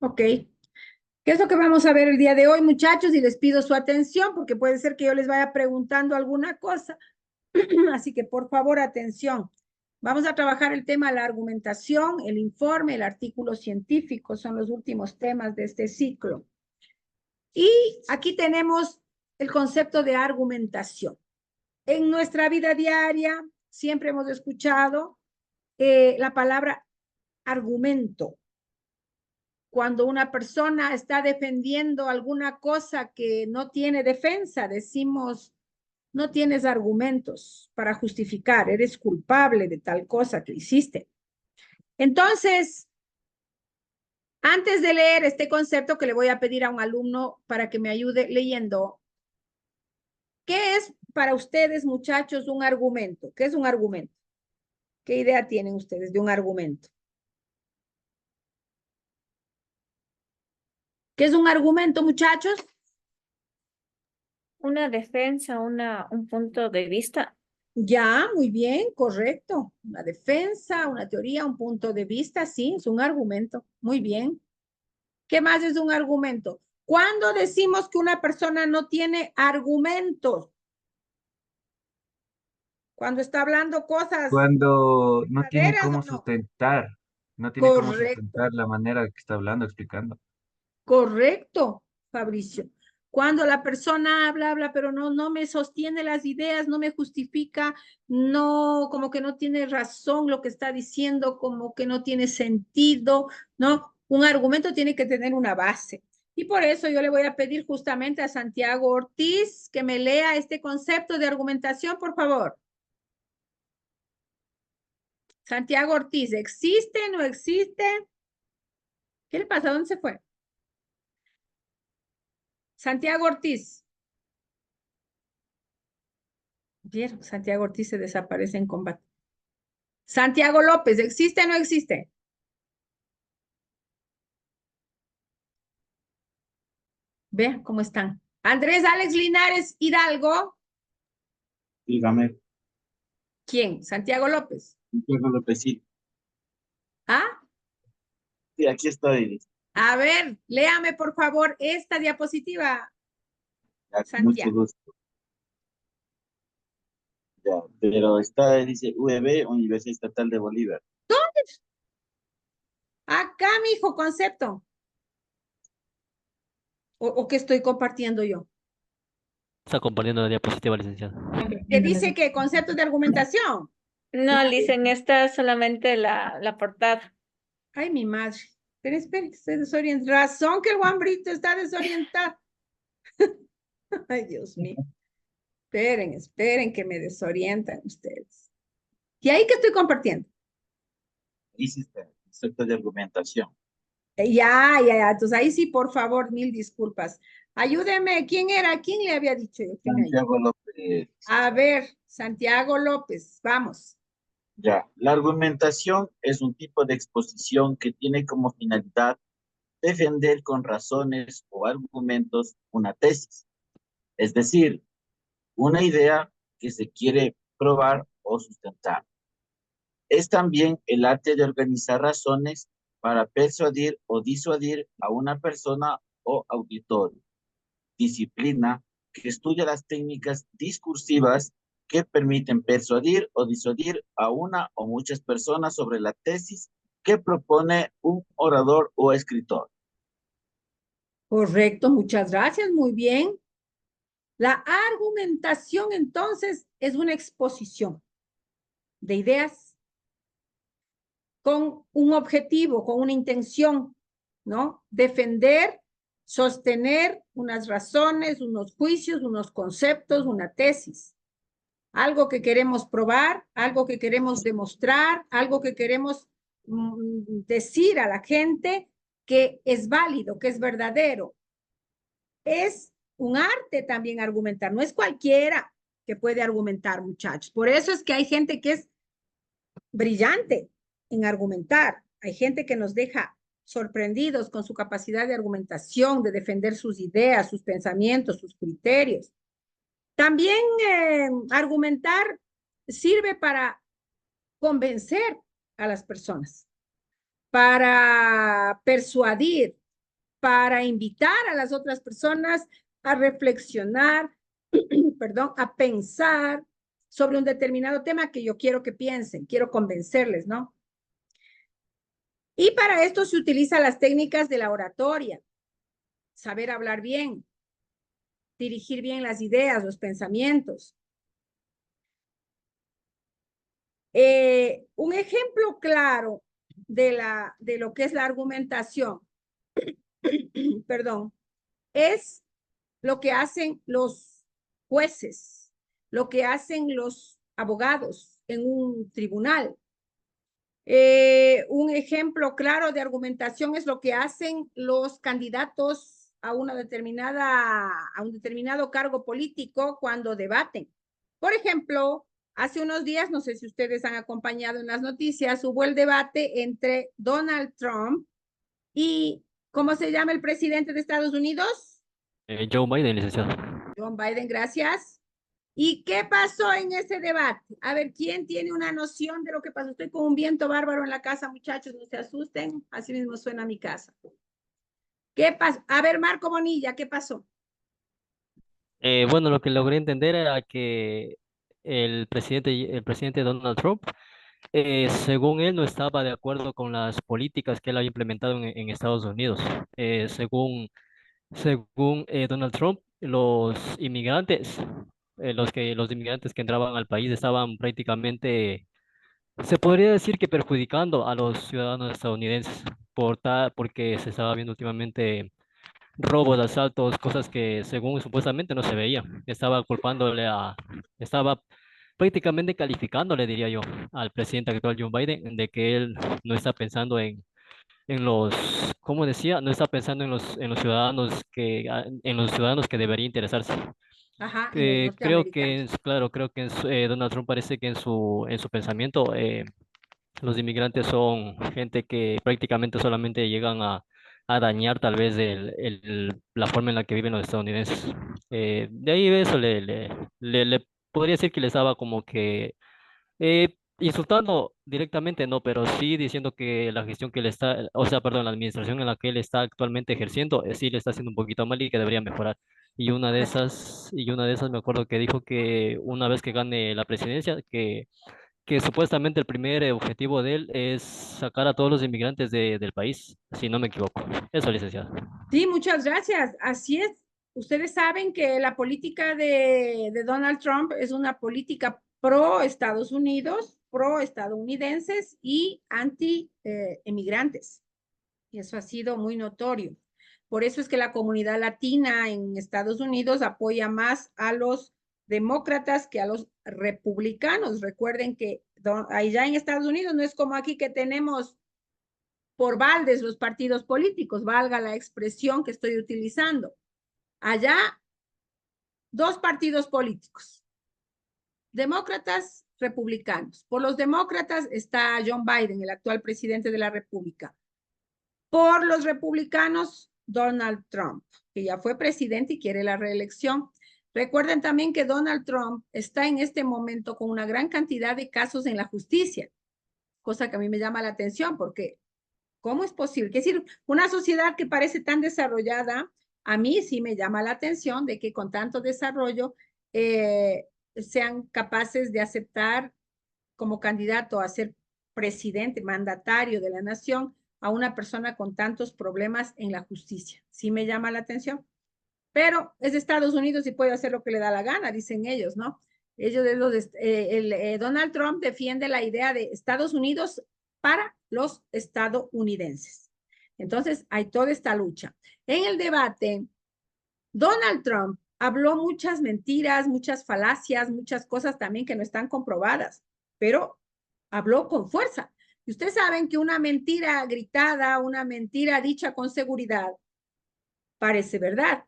Ok. ¿Qué es lo que vamos a ver el día de hoy, muchachos? Y les pido su atención porque puede ser que yo les vaya preguntando alguna cosa. Así que, por favor, atención. Vamos a trabajar el tema de la argumentación, el informe, el artículo científico. Son los últimos temas de este ciclo. Y aquí tenemos el concepto de argumentación. En nuestra vida diaria siempre hemos escuchado la palabra argumento. Cuando una persona está defendiendo alguna cosa que no tiene defensa, decimos, no tienes argumentos para justificar, eres culpable de tal cosa que hiciste. Entonces, antes de leer este concepto que le voy a pedir a un alumno para que me ayude leyendo, ¿qué es para ustedes, muchachos, un argumento? ¿Qué es un argumento? ¿Qué idea tienen ustedes de un argumento? ¿Qué es un argumento, muchachos? Una defensa, un punto de vista. Ya, muy bien, correcto. Una defensa, una teoría, un punto de vista, sí, es un argumento. Muy bien. ¿Qué más es un argumento? ¿Cuándo decimos que una persona no tiene argumentos? Cuando está hablando cosas Cuando no tiene verdaderas o cómo no. sustentar, no tiene cómo Correcto, sustentar la manera que está hablando, explicando. correcto, Fabricio. Cuando la persona habla, pero no me sostiene las ideas, no me justifica, no, como que no tiene razón lo que está diciendo, como que no tiene sentido, ¿no? Un argumento tiene que tener una base. Y por eso yo le voy a pedir justamente a Santiago Ortiz que me lea este concepto de argumentación, por favor. Santiago Ortiz, ¿existe, no existe? ¿Qué le pasa? ¿Dónde se fue? Santiago Ortiz. Bien, Santiago Ortiz se desaparece en combate. Santiago López, ¿existe o no existe? Vean cómo están. Andrés Alex Linares Hidalgo. Dígame, ¿Quién? Santiago López. Santiago López, sí, ¿Ah? sí, aquí estoy. A ver, léame por favor esta diapositiva, Ya, con mucho Santiago. gusto. Ya, pero está, dice UEB, Universidad Estatal de Bolívar. Acá, mijo, concepto. ¿O qué estoy compartiendo yo? Está compartiendo la diapositiva, licenciado. Que dice que conceptos de argumentación. No, Licen, esta es solamente la portada. Ay, mi madre. Pero espere, estoy desorientada. Razón que el Juan Brito está desorientado. Ay, Dios mío. Esperen que me desorientan ustedes. ¿Y ahí qué estoy compartiendo? Dice este concepto de argumentación. Ya. Entonces ahí sí, por favor, mil disculpas. Ayúdeme. ¿Quién era? ¿Quién le había dicho yo que me ayude? Santiago López. A ver, Santiago López, vamos. Ya, la argumentación es un tipo de exposición que tiene como finalidad defender con razones o argumentos una tesis, es decir, una idea que se quiere probar o sustentar. Es también el arte de organizar razones para persuadir o disuadir a una persona o auditorio. Disciplina que estudia las técnicas discursivas que permiten persuadir o disuadir a una o muchas personas sobre la tesis que propone un orador o escritor. Correcto, muchas gracias, muy bien. La argumentación entonces es una exposición de ideas con un objetivo, con una intención, ¿no? Defender, sostener unas razones, unos juicios, unos conceptos, una tesis. Algo que queremos probar, algo que queremos demostrar, algo que queremos decir a la gente que es válido, que es verdadero. Es un arte también argumentar, no es cualquiera que puede argumentar, muchachos. Por eso es que hay gente que es brillante en argumentar. Hay gente que nos deja sorprendidos con su capacidad de argumentación, de defender sus ideas, sus pensamientos, sus criterios. También argumentar sirve para convencer a las personas, para persuadir, para invitar a las otras personas a reflexionar, perdón, a pensar sobre un determinado tema que yo quiero que piensen, quiero convencerles, ¿no? Y para esto se utilizan las técnicas de la oratoria, saber hablar bien, dirigir bien las ideas, los pensamientos. Un ejemplo claro de lo que es la argumentación, perdón, es lo que hacen los jueces, lo que hacen los abogados en un tribunal. Un ejemplo claro de argumentación es lo que hacen los candidatos a un determinado cargo político cuando debaten. Por ejemplo, hace unos días, no sé si ustedes han acompañado en las noticias, hubo el debate entre Donald Trump y, ¿cómo se llama el presidente de Estados Unidos? Joe Biden, licenciado. John Biden, gracias. ¿Y qué pasó en ese debate? A ver, ¿quién tiene una noción de lo que pasó? Estoy con un viento bárbaro en la casa, muchachos, no se asusten. Así mismo suena mi casa. ¿Qué pasó? A ver, Marco Bonilla, ¿qué pasó? Bueno, lo que logré entender era que el presidente Donald Trump, según él, no estaba de acuerdo con las políticas que él había implementado en Estados Unidos. Según Donald Trump, los inmigrantes que entraban al país estaban prácticamente, se podría decir que perjudicando a los ciudadanos estadounidenses porque se estaba viendo últimamente robos, asaltos, cosas que según supuestamente no se veía. Estaba prácticamente calificándole, diría yo, al presidente actual Joe Biden de que él no está pensando en los, como decía, no está pensando en los ciudadanos en los ciudadanos que debería interesarse. Ajá, en los Creo que, norteamericanos. claro, creo que Donald Trump parece que en su pensamiento los inmigrantes son gente que prácticamente solamente llegan a dañar tal vez la forma en la que viven los estadounidenses. De ahí eso le podría decir que le estaba como que insultando directamente, no, pero sí diciendo que la gestión que él está, o sea, perdón, la administración en la que él está actualmente ejerciendo, sí le está haciendo un poquito mal y que debería mejorar. Y una de esas me acuerdo que dijo que una vez que gane la presidencia, que supuestamente el primer objetivo de él es sacar a todos los inmigrantes del país, si no me equivoco. Eso, licenciado. Sí, muchas gracias. Así es. Ustedes saben que la política de Donald Trump es una política pro Estados Unidos, pro estadounidenses y anti emigrantes. Y eso ha sido muy notorio. Por eso es que la comunidad latina en Estados Unidos apoya más a los demócratas que a los republicanos. Recuerden que allá en Estados Unidos no es como aquí que tenemos por baldes los partidos políticos, valga la expresión que estoy utilizando. Allá, dos partidos políticos, demócratas, republicanos. Por los demócratas está John Biden, el actual presidente de la República. Por los republicanos, Donald Trump, que ya fue presidente y quiere la reelección. Recuerden también que Donald Trump está en este momento con una gran cantidad de casos en la justicia, cosa que a mí me llama la atención porque ¿cómo es posible? Es decir, una sociedad que parece tan desarrollada, a mí sí me llama la atención de que con tanto desarrollo sean capaces de aceptar como candidato a ser presidente, mandatario de la nación, a una persona con tantos problemas en la justicia. Sí me llama la atención. Pero es de Estados Unidos y puede hacer lo que le da la gana, dicen ellos, ¿no? Donald Trump defiende la idea de Estados Unidos para los estadounidenses. Entonces, hay toda esta lucha. En el debate, Donald Trump habló muchas mentiras, muchas falacias, muchas cosas también que no están comprobadas, pero habló con fuerza. Y ustedes saben que una mentira gritada, una mentira dicha con seguridad, parece verdad.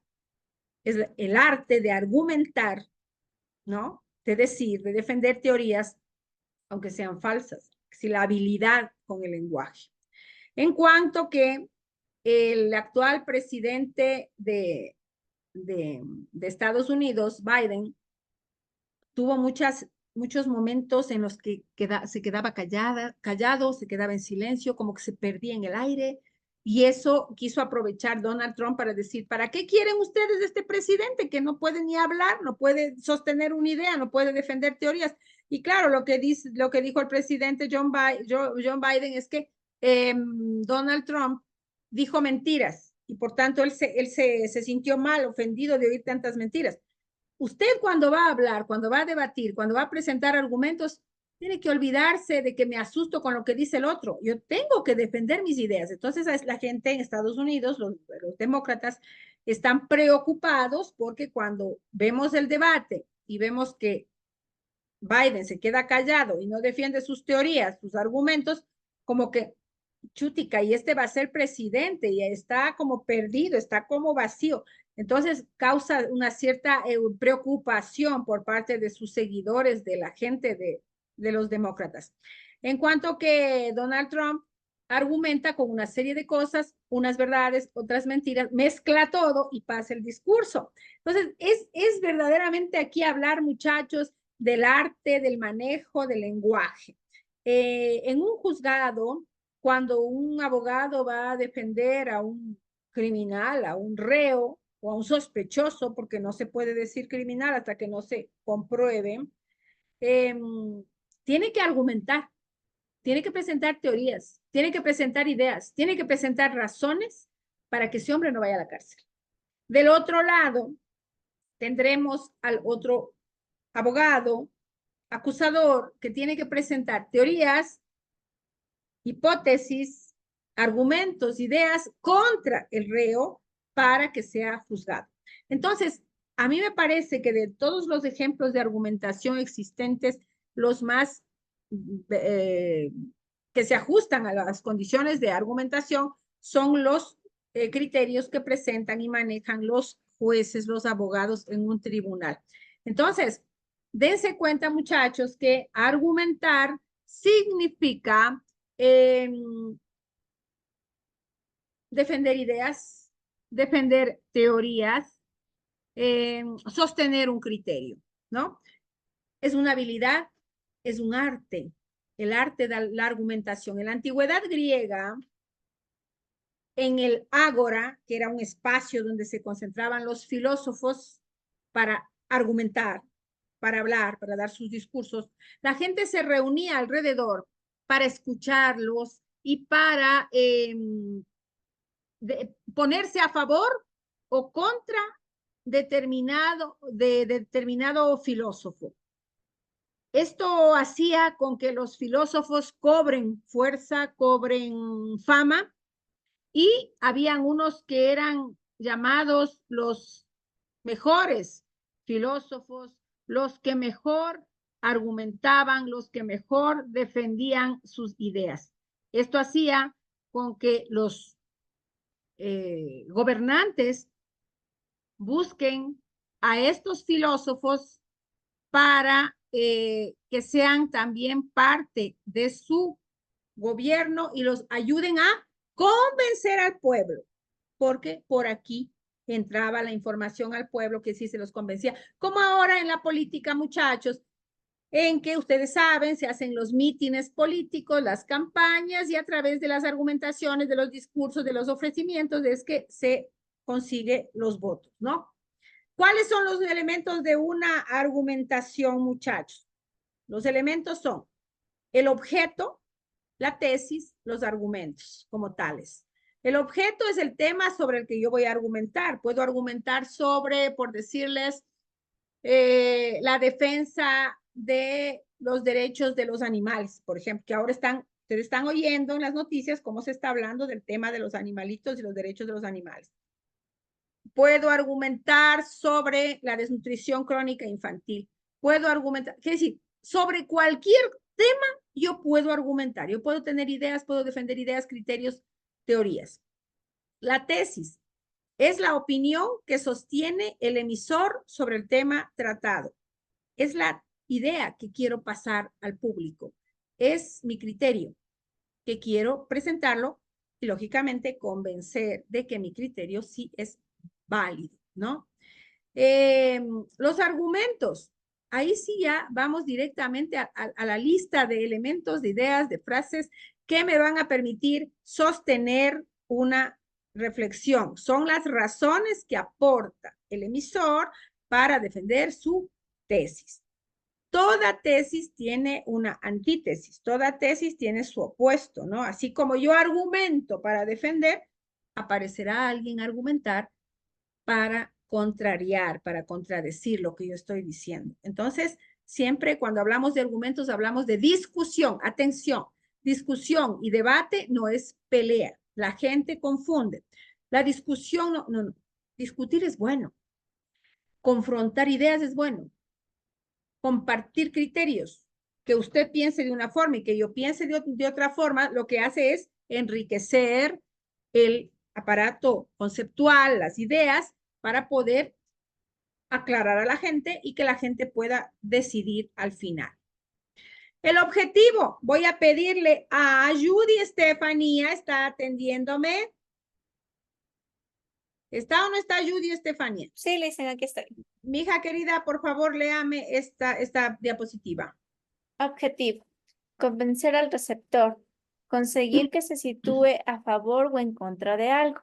Es el arte de argumentar, ¿no? De decir, de defender teorías, aunque sean falsas, si la habilidad con el lenguaje. En cuanto que el actual presidente de Estados Unidos, Biden, tuvo muchos momentos en los que se quedaba callado, se quedaba en silencio, como que se perdía en el aire, Y eso quiso aprovechar Donald Trump para decir, ¿para qué quieren ustedes de este presidente que no puede ni hablar, no puede sostener una idea, no puede defender teorías? Y claro, lo que dijo el presidente John Biden es que Donald Trump dijo mentiras y por tanto él se sintió mal, ofendido de oír tantas mentiras. Usted cuando va a hablar, cuando va a debatir, cuando va a presentar argumentos, tiene que olvidarse de que me asusto con lo que dice el otro. Yo tengo que defender mis ideas. Entonces, la gente en Estados Unidos, los demócratas, están preocupados porque cuando vemos el debate y vemos que Biden se queda callado y no defiende sus teorías, sus argumentos, como que chútica, y este va a ser presidente y está como perdido, está como vacío. Entonces causa una cierta preocupación por parte de sus seguidores, de la gente de los demócratas. En cuanto que Donald Trump argumenta con una serie de cosas, unas verdades, otras mentiras, mezcla todo y pasa el discurso. Entonces es verdaderamente aquí hablar, muchachos, del arte, del manejo, del lenguaje. En un juzgado, cuando un abogado va a defender a un criminal, a un reo o a un sospechoso, porque no se puede decir criminal hasta que no se compruebe, tiene que argumentar, tiene que presentar teorías, tiene que presentar ideas, tiene que presentar razones para que ese hombre no vaya a la cárcel. Del otro lado, tendremos al otro abogado, acusador, que tiene que presentar teorías, hipótesis, argumentos, ideas contra el reo para que sea juzgado. Entonces, a mí me parece que de todos los ejemplos de argumentación existentes, los más que se ajustan a las condiciones de argumentación son los criterios que presentan y manejan los jueces, los abogados en un tribunal. Entonces, dense cuenta, muchachos, que argumentar significa defender ideas, defender teorías, sostener un criterio, ¿no? Es una habilidad, es un arte, el arte de la argumentación. En la antigüedad griega, en el ágora, que era un espacio donde se concentraban los filósofos para argumentar, para hablar, para dar sus discursos, la gente se reunía alrededor para escucharlos y para ponerse a favor o contra determinado filósofo. Esto hacía con que los filósofos cobren fuerza, cobren fama, y habían unos que eran llamados los mejores filósofos, los que mejor argumentaban, los que mejor defendían sus ideas. Esto hacía con que los gobernantes busquen a estos filósofos para que sean también parte de su gobierno y los ayuden a convencer al pueblo, porque por aquí entraba la información al pueblo que sí se los convencía, como ahora en la política, muchachos, en que ustedes saben, se hacen los mítines políticos, las campañas, y a través de las argumentaciones, de los discursos, de los ofrecimientos, es que se consigue los votos, ¿no? ¿Cuáles son los elementos de una argumentación, muchachos? Los elementos son el objeto, la tesis, los argumentos como tales. El objeto es el tema sobre el que yo voy a argumentar. Puedo argumentar sobre, por decirles, la defensa de los derechos de los animales, por ejemplo, que ahora ustedes están oyendo en las noticias cómo se está hablando del tema de los animalitos y los derechos de los animales. Puedo argumentar sobre la desnutrición crónica infantil. Puedo argumentar, quiere decir, sobre cualquier tema yo puedo argumentar. Yo puedo tener ideas, puedo defender ideas, criterios, teorías. La tesis es la opinión que sostiene el emisor sobre el tema tratado. Es la idea que quiero pasar al público. Es mi criterio que quiero presentarlo y, lógicamente, convencer de que mi criterio sí es válido, ¿no? Los argumentos. Ahí sí ya vamos directamente a la lista de elementos, de ideas, de frases que me van a permitir sostener una reflexión, son las razones que aporta el emisor para defender su tesis. Toda tesis tiene una antítesis, toda tesis tiene su opuesto, ¿no? Así como yo argumento para defender, aparecerá alguien a argumentar para contrariar, para contradecir lo que yo estoy diciendo. Entonces, siempre cuando hablamos de argumentos, hablamos de discusión. Atención, discusión y debate no es pelea. La gente confunde. La discusión, no. Discutir es bueno. Confrontar ideas es bueno. Compartir criterios, que usted piense de una forma y que yo piense de otra forma, lo que hace es enriquecer el aparato conceptual, las ideas, para poder aclarar a la gente y que la gente pueda decidir al final. El objetivo, voy a pedirle a Judy Estefanía, ¿está atendiéndome? ¿Está o no está Judy Estefanía? Sí, le dicen, aquí estoy. Mi hija querida, por favor, léame esta diapositiva. Objetivo. Convencer al receptor. Conseguir que se sitúe a favor o en contra de algo.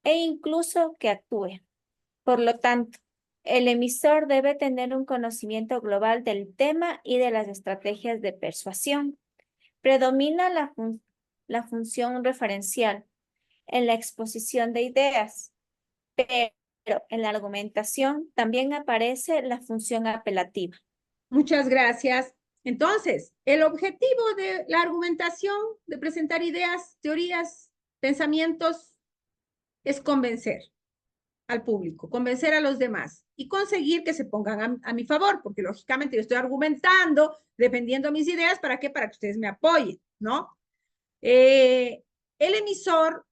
E incluso que actúe. Por lo tanto, el emisor debe tener un conocimiento global del tema y de las estrategias de persuasión. Predomina la función referencial en la exposición de ideas, pero en la argumentación también aparece la función apelativa. Muchas gracias. Entonces, el objetivo de la argumentación, de presentar ideas, teorías, pensamientos, es convencer al público, convencer a los demás y conseguir que se pongan a mi favor, porque lógicamente yo estoy argumentando, defendiendo mis ideas, ¿para qué? Para que ustedes me apoyen, ¿no? El emisor,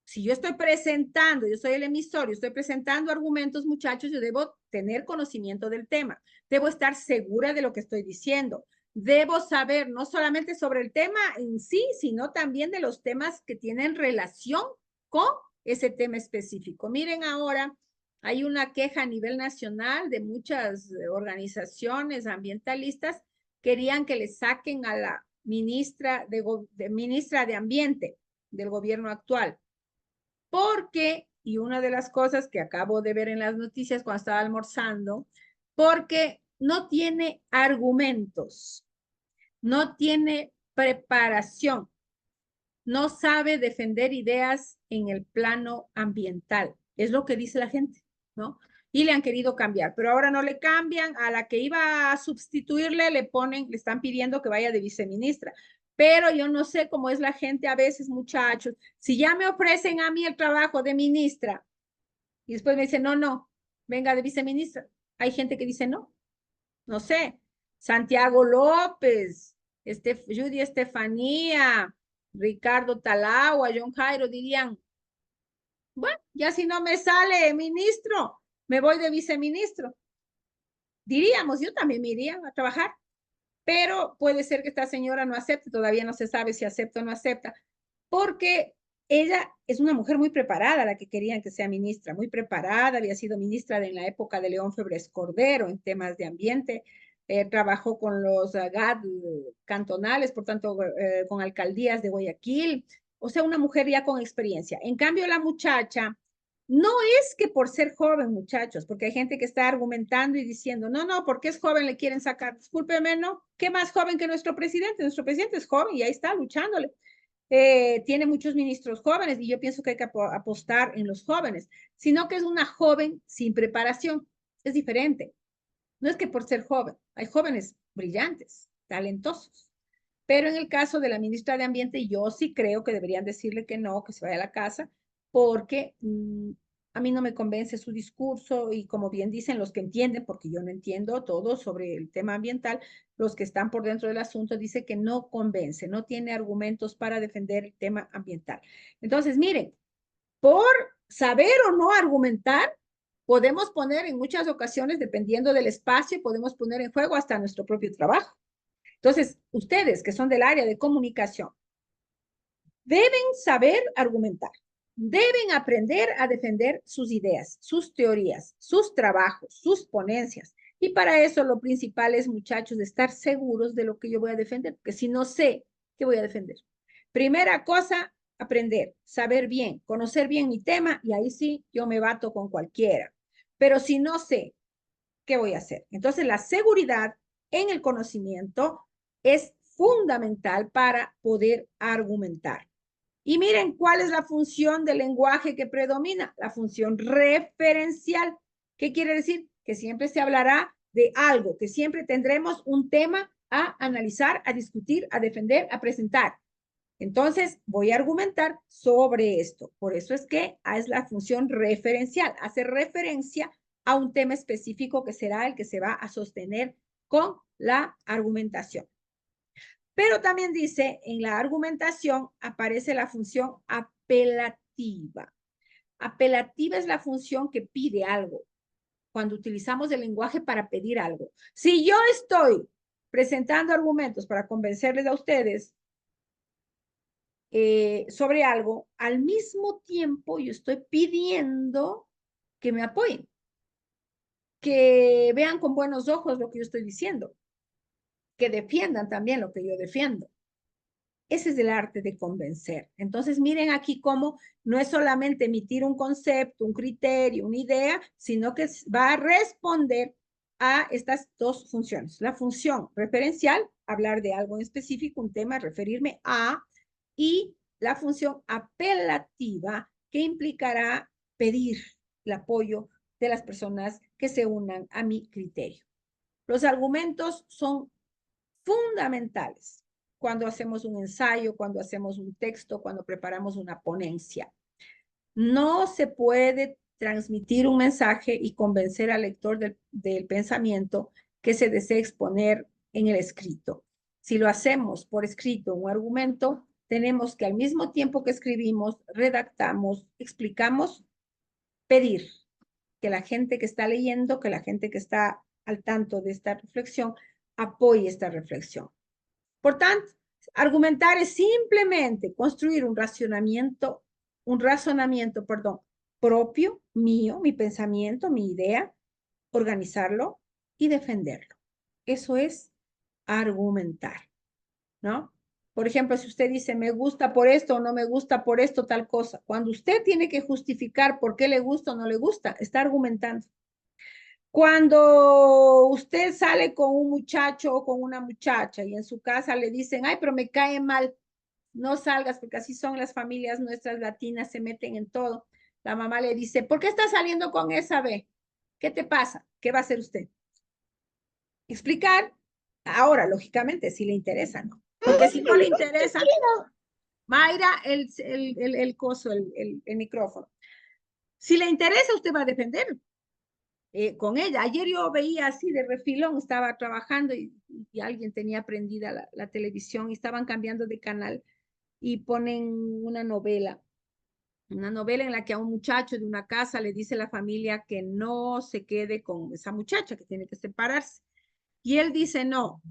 si yo estoy presentando, yo soy el emisor, yo estoy presentando argumentos, muchachos, yo debo tener conocimiento del tema, debo estar segura de lo que estoy diciendo, debo saber no solamente sobre el tema en sí, sino también de los temas que tienen relación con ese tema específico. Miren ahora, hay una queja a nivel nacional de muchas organizaciones ambientalistas, querían que le saquen a la ministra de Ambiente del gobierno actual, porque, y una de las cosas que acabo de ver en las noticias cuando estaba almorzando, porque no tiene argumentos, no tiene preparación, no sabe defender ideas en el plano ambiental. Es lo que dice la gente, ¿no? Y le han querido cambiar, pero ahora no le cambian. A la que iba a sustituirle le están pidiendo que vaya de viceministra. Pero yo no sé cómo es la gente a veces, muchachos. Si ya me ofrecen a mí el trabajo de ministra y después me dicen, no, venga de viceministra. Hay gente que dice no. No sé, Santiago López, Judy Estefanía, Ricardo Talagua, John Jairo dirían, bueno, ya si no me sale ministro, me voy de viceministro. Diríamos, yo también me iría a trabajar, pero puede ser que esta señora no acepte, todavía no se sabe si acepta o no acepta, porque ella es una mujer muy preparada, la que querían que sea ministra, muy preparada, había sido ministra en la época de León Febres Cordero en temas de ambiente, trabajó con los GAD cantonales, por tanto, con alcaldías de Guayaquil, o sea, una mujer ya con experiencia. En cambio, la muchacha, no es que por ser joven, muchachos, porque hay gente que está argumentando y diciendo, no, porque es joven le quieren sacar. Discúlpeme, ¿no? ¿Qué más joven que nuestro presidente? Nuestro presidente es joven y ahí está luchándole. Tiene muchos ministros jóvenes y yo pienso que hay que apostar en los jóvenes, sino que es una joven sin preparación. Es diferente. No es que por ser joven, hay jóvenes brillantes, talentosos. Pero en el caso de la ministra de Ambiente, yo sí creo que deberían decirle que no, que se vaya a la casa, porque a mí no me convence su discurso y como bien dicen los que entienden, porque yo no entiendo todo sobre el tema ambiental, los que están por dentro del asunto dice que no convence, no tiene argumentos para defender el tema ambiental. Entonces, miren, por saber o no argumentar, podemos poner en muchas ocasiones, dependiendo del espacio, podemos poner en juego hasta nuestro propio trabajo. Entonces, ustedes que son del área de comunicación, deben saber argumentar, deben aprender a defender sus ideas, sus teorías, sus trabajos, sus ponencias. Y para eso lo principal es, muchachos, de estar seguros de lo que yo voy a defender, porque si no sé, ¿qué voy a defender? Primera cosa, aprender, saber bien, conocer bien mi tema y ahí sí yo me bato con cualquiera. Pero si no sé, ¿qué voy a hacer? Entonces, la seguridad en el conocimiento es fundamental para poder argumentar. Y miren cuál es la función del lenguaje que predomina, la función referencial. ¿Qué quiere decir? Que siempre se hablará de algo, que siempre tendremos un tema a analizar, a discutir, a defender, a presentar. Entonces, voy a argumentar sobre esto. Por eso es que es la función referencial, hace referencia a un tema específico que será el que se va a sostener con la argumentación. Pero también dice, en la argumentación aparece la función apelativa. Apelativa es la función que pide algo, cuando utilizamos el lenguaje para pedir algo. Si yo estoy presentando argumentos para convencerles a ustedes sobre algo, al mismo tiempo yo estoy pidiendo que me apoyen, que vean con buenos ojos lo que yo estoy diciendo, que defiendan también lo que yo defiendo. Ese es el arte de convencer. Entonces, miren aquí cómo no es solamente emitir un concepto, un criterio, una idea, sino que va a responder a estas dos funciones. La función referencial, hablar de algo en específico, un tema, referirme a, y la función apelativa, que implicará pedir el apoyo de las personas que se unan a mi criterio. Los argumentos son fundamentales cuando hacemos un ensayo, cuando hacemos un texto, cuando preparamos una ponencia. No se puede transmitir un mensaje y convencer al lector del pensamiento que se desea exponer en el escrito. Si lo hacemos por escrito, un argumento, tenemos que al mismo tiempo que escribimos, redactamos, explicamos, pedir que la gente que está leyendo, que la gente que está al tanto de esta reflexión, apoye esta reflexión. Por tanto, argumentar es simplemente construir un razonamiento, propio, mío, mi pensamiento, mi idea, organizarlo y defenderlo. Eso es argumentar, ¿no? Por ejemplo, si usted dice, me gusta por esto o no me gusta por esto, tal cosa, cuando usted tiene que justificar por qué le gusta o no le gusta, está argumentando. Cuando usted sale con un muchacho o con una muchacha y en su casa le dicen, ay, pero me cae mal, no salgas porque así son las familias nuestras latinas, se meten en todo. La mamá le dice, ¿por qué estás saliendo con esa B? ¿Qué te pasa? ¿Qué va a hacer usted? Explicar. Ahora, lógicamente, si le interesa, ¿no? Porque si no le interesa, Mayra, el micrófono. Si le interesa, usted va a defender con ella. Ayer yo veía así de refilón, estaba trabajando y alguien tenía prendida la televisión y estaban cambiando de canal y ponen una novela en la que a un muchacho de una casa le dice la familia que no se quede con esa muchacha, que tiene que separarse. Y él dice, no,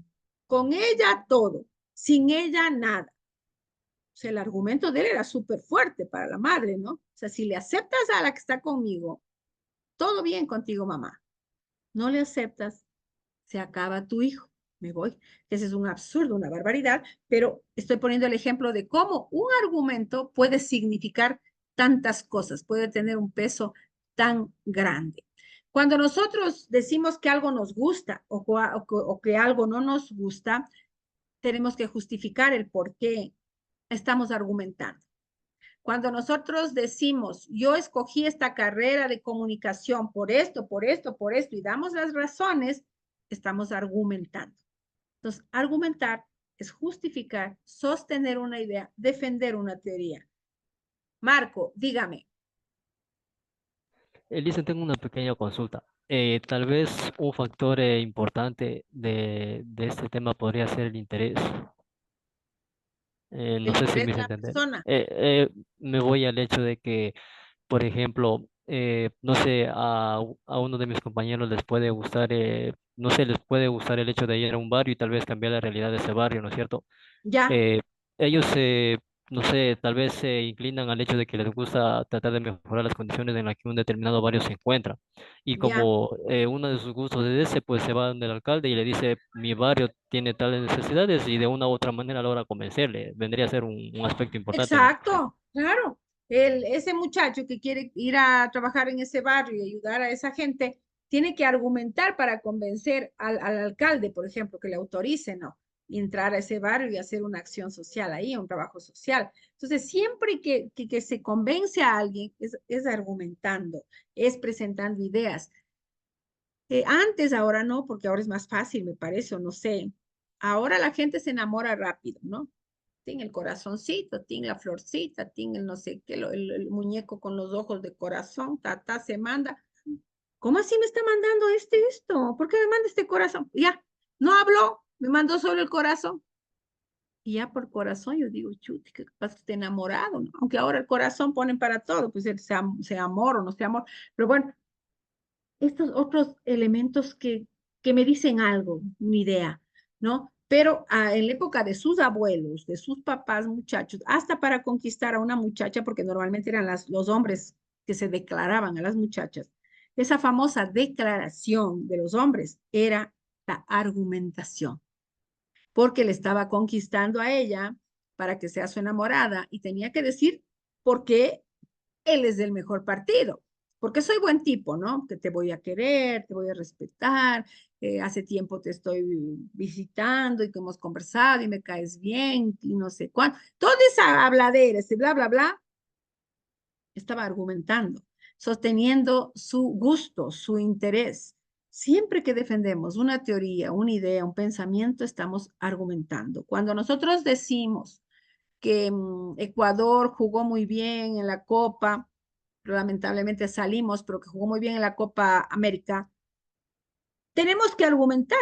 con ella todo, sin ella nada. O sea, el argumento de él era súper fuerte para la madre, ¿no? O sea, si le aceptas a la que está conmigo, todo bien contigo, mamá. No le aceptas, se acaba tu hijo. Me voy. Ese es un absurdo, una barbaridad, pero estoy poniendo el ejemplo de cómo un argumento puede significar tantas cosas, puede tener un peso tan grande. Cuando nosotros decimos que algo nos gusta o que algo no nos gusta, tenemos que justificar el por qué estamos argumentando. Cuando nosotros decimos, yo escogí esta carrera de comunicación por esto, por esto, por esto, y damos las razones, estamos argumentando. Entonces, argumentar es justificar, sostener una idea, defender una teoría. Marco, dígame. Elisa, tengo una pequeña consulta. Tal vez un factor importante de este tema podría ser el interés. No El sé si interés me de hice la entender. persona. Me voy al hecho de que, por ejemplo, no sé, a uno de mis compañeros les puede gustar, no sé, les puede gustar el hecho de ir a un barrio y tal vez cambiar la realidad de ese barrio, ¿no es cierto? Ya, Eh, ellos no sé, tal vez se inclinan al hecho de que les gusta tratar de mejorar las condiciones en las que un determinado barrio se encuentra. Y Ya, como uno de sus gustos es ese, pues se va donde el alcalde y le dice, mi barrio tiene tales necesidades y de una u otra manera logra convencerle. Vendría a ser un aspecto importante en el proceso. exacto, claro. Ese muchacho que quiere ir a trabajar en ese barrio y ayudar a esa gente, tiene que argumentar para convencer al alcalde, por ejemplo, que le autorice, ¿no? Entrar a ese barrio y hacer una acción social ahí, un trabajo social. Entonces, siempre que se convence a alguien, es argumentando, es presentando ideas. Antes, ahora no, porque ahora es más fácil, me parece, o no sé. Ahora la gente se enamora rápido, ¿no? Tiene el corazoncito, tiene la florcita, tiene el no sé qué, el muñeco con los ojos de corazón, se manda. ¿Cómo así me está mandando esto? ¿Por qué me manda este corazón? Ya, no habló, me mandó solo el corazón. Y ya por corazón yo digo, chute, que pasa que esté enamorado, ¿no? Aunque ahora el corazón ponen para todo, pues sea amor o no sea amor. Pero bueno, estos otros elementos que me dicen algo, una idea, ¿no? Pero en la época de sus abuelos, de sus papás, muchachos, hasta para conquistar a una muchacha, porque normalmente eran los hombres que se declaraban a las muchachas, esa famosa declaración de los hombres era la argumentación, porque le estaba conquistando a ella para que sea su enamorada y tenía que decir por qué él es del mejor partido, porque soy buen tipo, ¿no? Que te voy a querer, te voy a respetar, hace tiempo te estoy visitando y que hemos conversado y me caes bien y no sé cuánto. Toda esa habladera, ese bla, bla, bla, estaba argumentando, sosteniendo su gusto, su interés. Siempre que defendemos una teoría, una idea, un pensamiento, estamos argumentando. Cuando nosotros decimos que Ecuador jugó muy bien en la Copa, lamentablemente salimos, pero que jugó muy bien en la Copa América, tenemos que argumentar.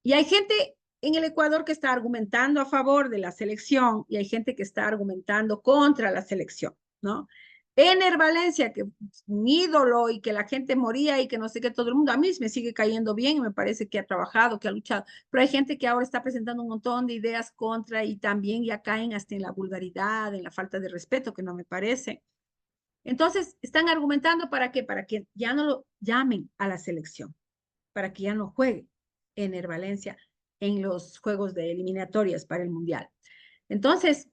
Y hay gente en el Ecuador que está argumentando a favor de la selección y hay gente que está argumentando contra la selección, ¿no? Ener Valencia, que es un ídolo y que la gente moría y que no sé qué, todo el mundo, a mí me sigue cayendo bien y me parece que ha trabajado, que ha luchado, pero hay gente que ahora está presentando un montón de ideas contra y también ya caen hasta en la vulgaridad, en la falta de respeto, que no me parece. Entonces, están argumentando para qué, para que ya no lo llamen a la selección, para que ya no juegue Ener Valencia en los juegos de eliminatorias para el Mundial. Entonces,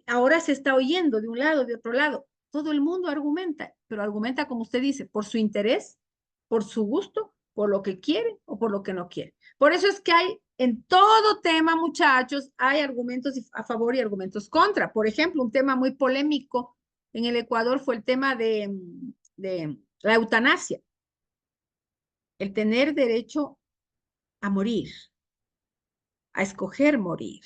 ahora se está oyendo de un lado, de otro lado. Todo el mundo argumenta, pero argumenta, como usted dice, por su interés, por su gusto, por lo que quiere o por lo que no quiere. Por eso es que hay en todo tema, muchachos, hay argumentos a favor y argumentos contra. Por ejemplo, un tema muy polémico en el Ecuador fue el tema de la eutanasia, el tener derecho a morir, a escoger morir.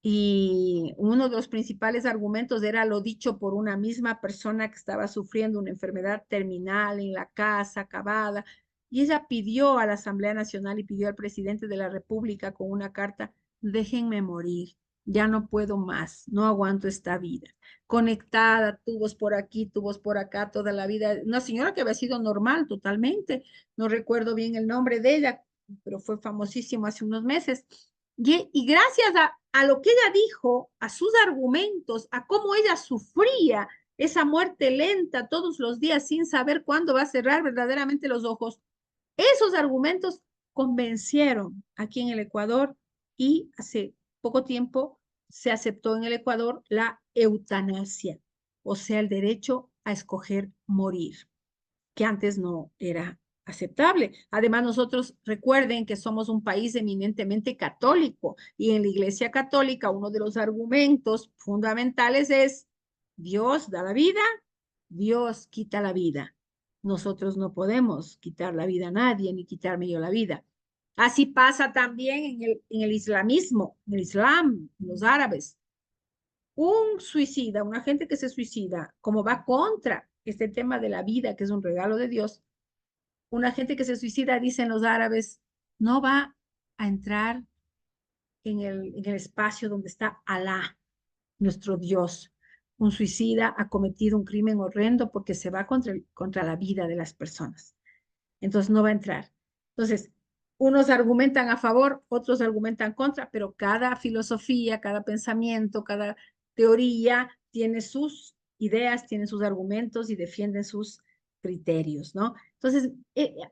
Y uno de los principales argumentos era lo dicho por una misma persona que estaba sufriendo una enfermedad terminal en la casa, acabada, y ella pidió a la Asamblea Nacional y pidió al presidente de la República con una carta, déjenme morir, ya no puedo más, no aguanto esta vida. Conectada, tubos por aquí, tubos por acá, toda la vida. Una señora que había sido normal totalmente, no recuerdo bien el nombre de ella, pero fue famosísimo hace unos meses. Y gracias a lo que ella dijo, a sus argumentos, a cómo ella sufría esa muerte lenta todos los días sin saber cuándo va a cerrar verdaderamente los ojos, esos argumentos convencieron aquí en el Ecuador y hace poco tiempo se aceptó en el Ecuador la eutanasia, o sea, el derecho a escoger morir, que antes no era aceptable. Además, nosotros recuerden que somos un país eminentemente católico y en la Iglesia Católica uno de los argumentos fundamentales es Dios da la vida, Dios quita la vida. Nosotros no podemos quitar la vida a nadie ni quitarme yo la vida. Así pasa también en el islamismo, en el islam, en los árabes. Un suicida, una gente que se suicida, como va contra este tema de la vida, que es un regalo de Dios, una gente que se suicida, dicen los árabes, no va a entrar en el espacio donde está Alá, nuestro Dios. Un suicida ha cometido un crimen horrendo porque se va contra la vida de las personas. Entonces no va a entrar. Entonces, Unos argumentan a favor, otros argumentan contra, pero cada filosofía, cada pensamiento, cada teoría tiene sus ideas, tiene sus argumentos y defienden sus criterios, ¿no? Entonces,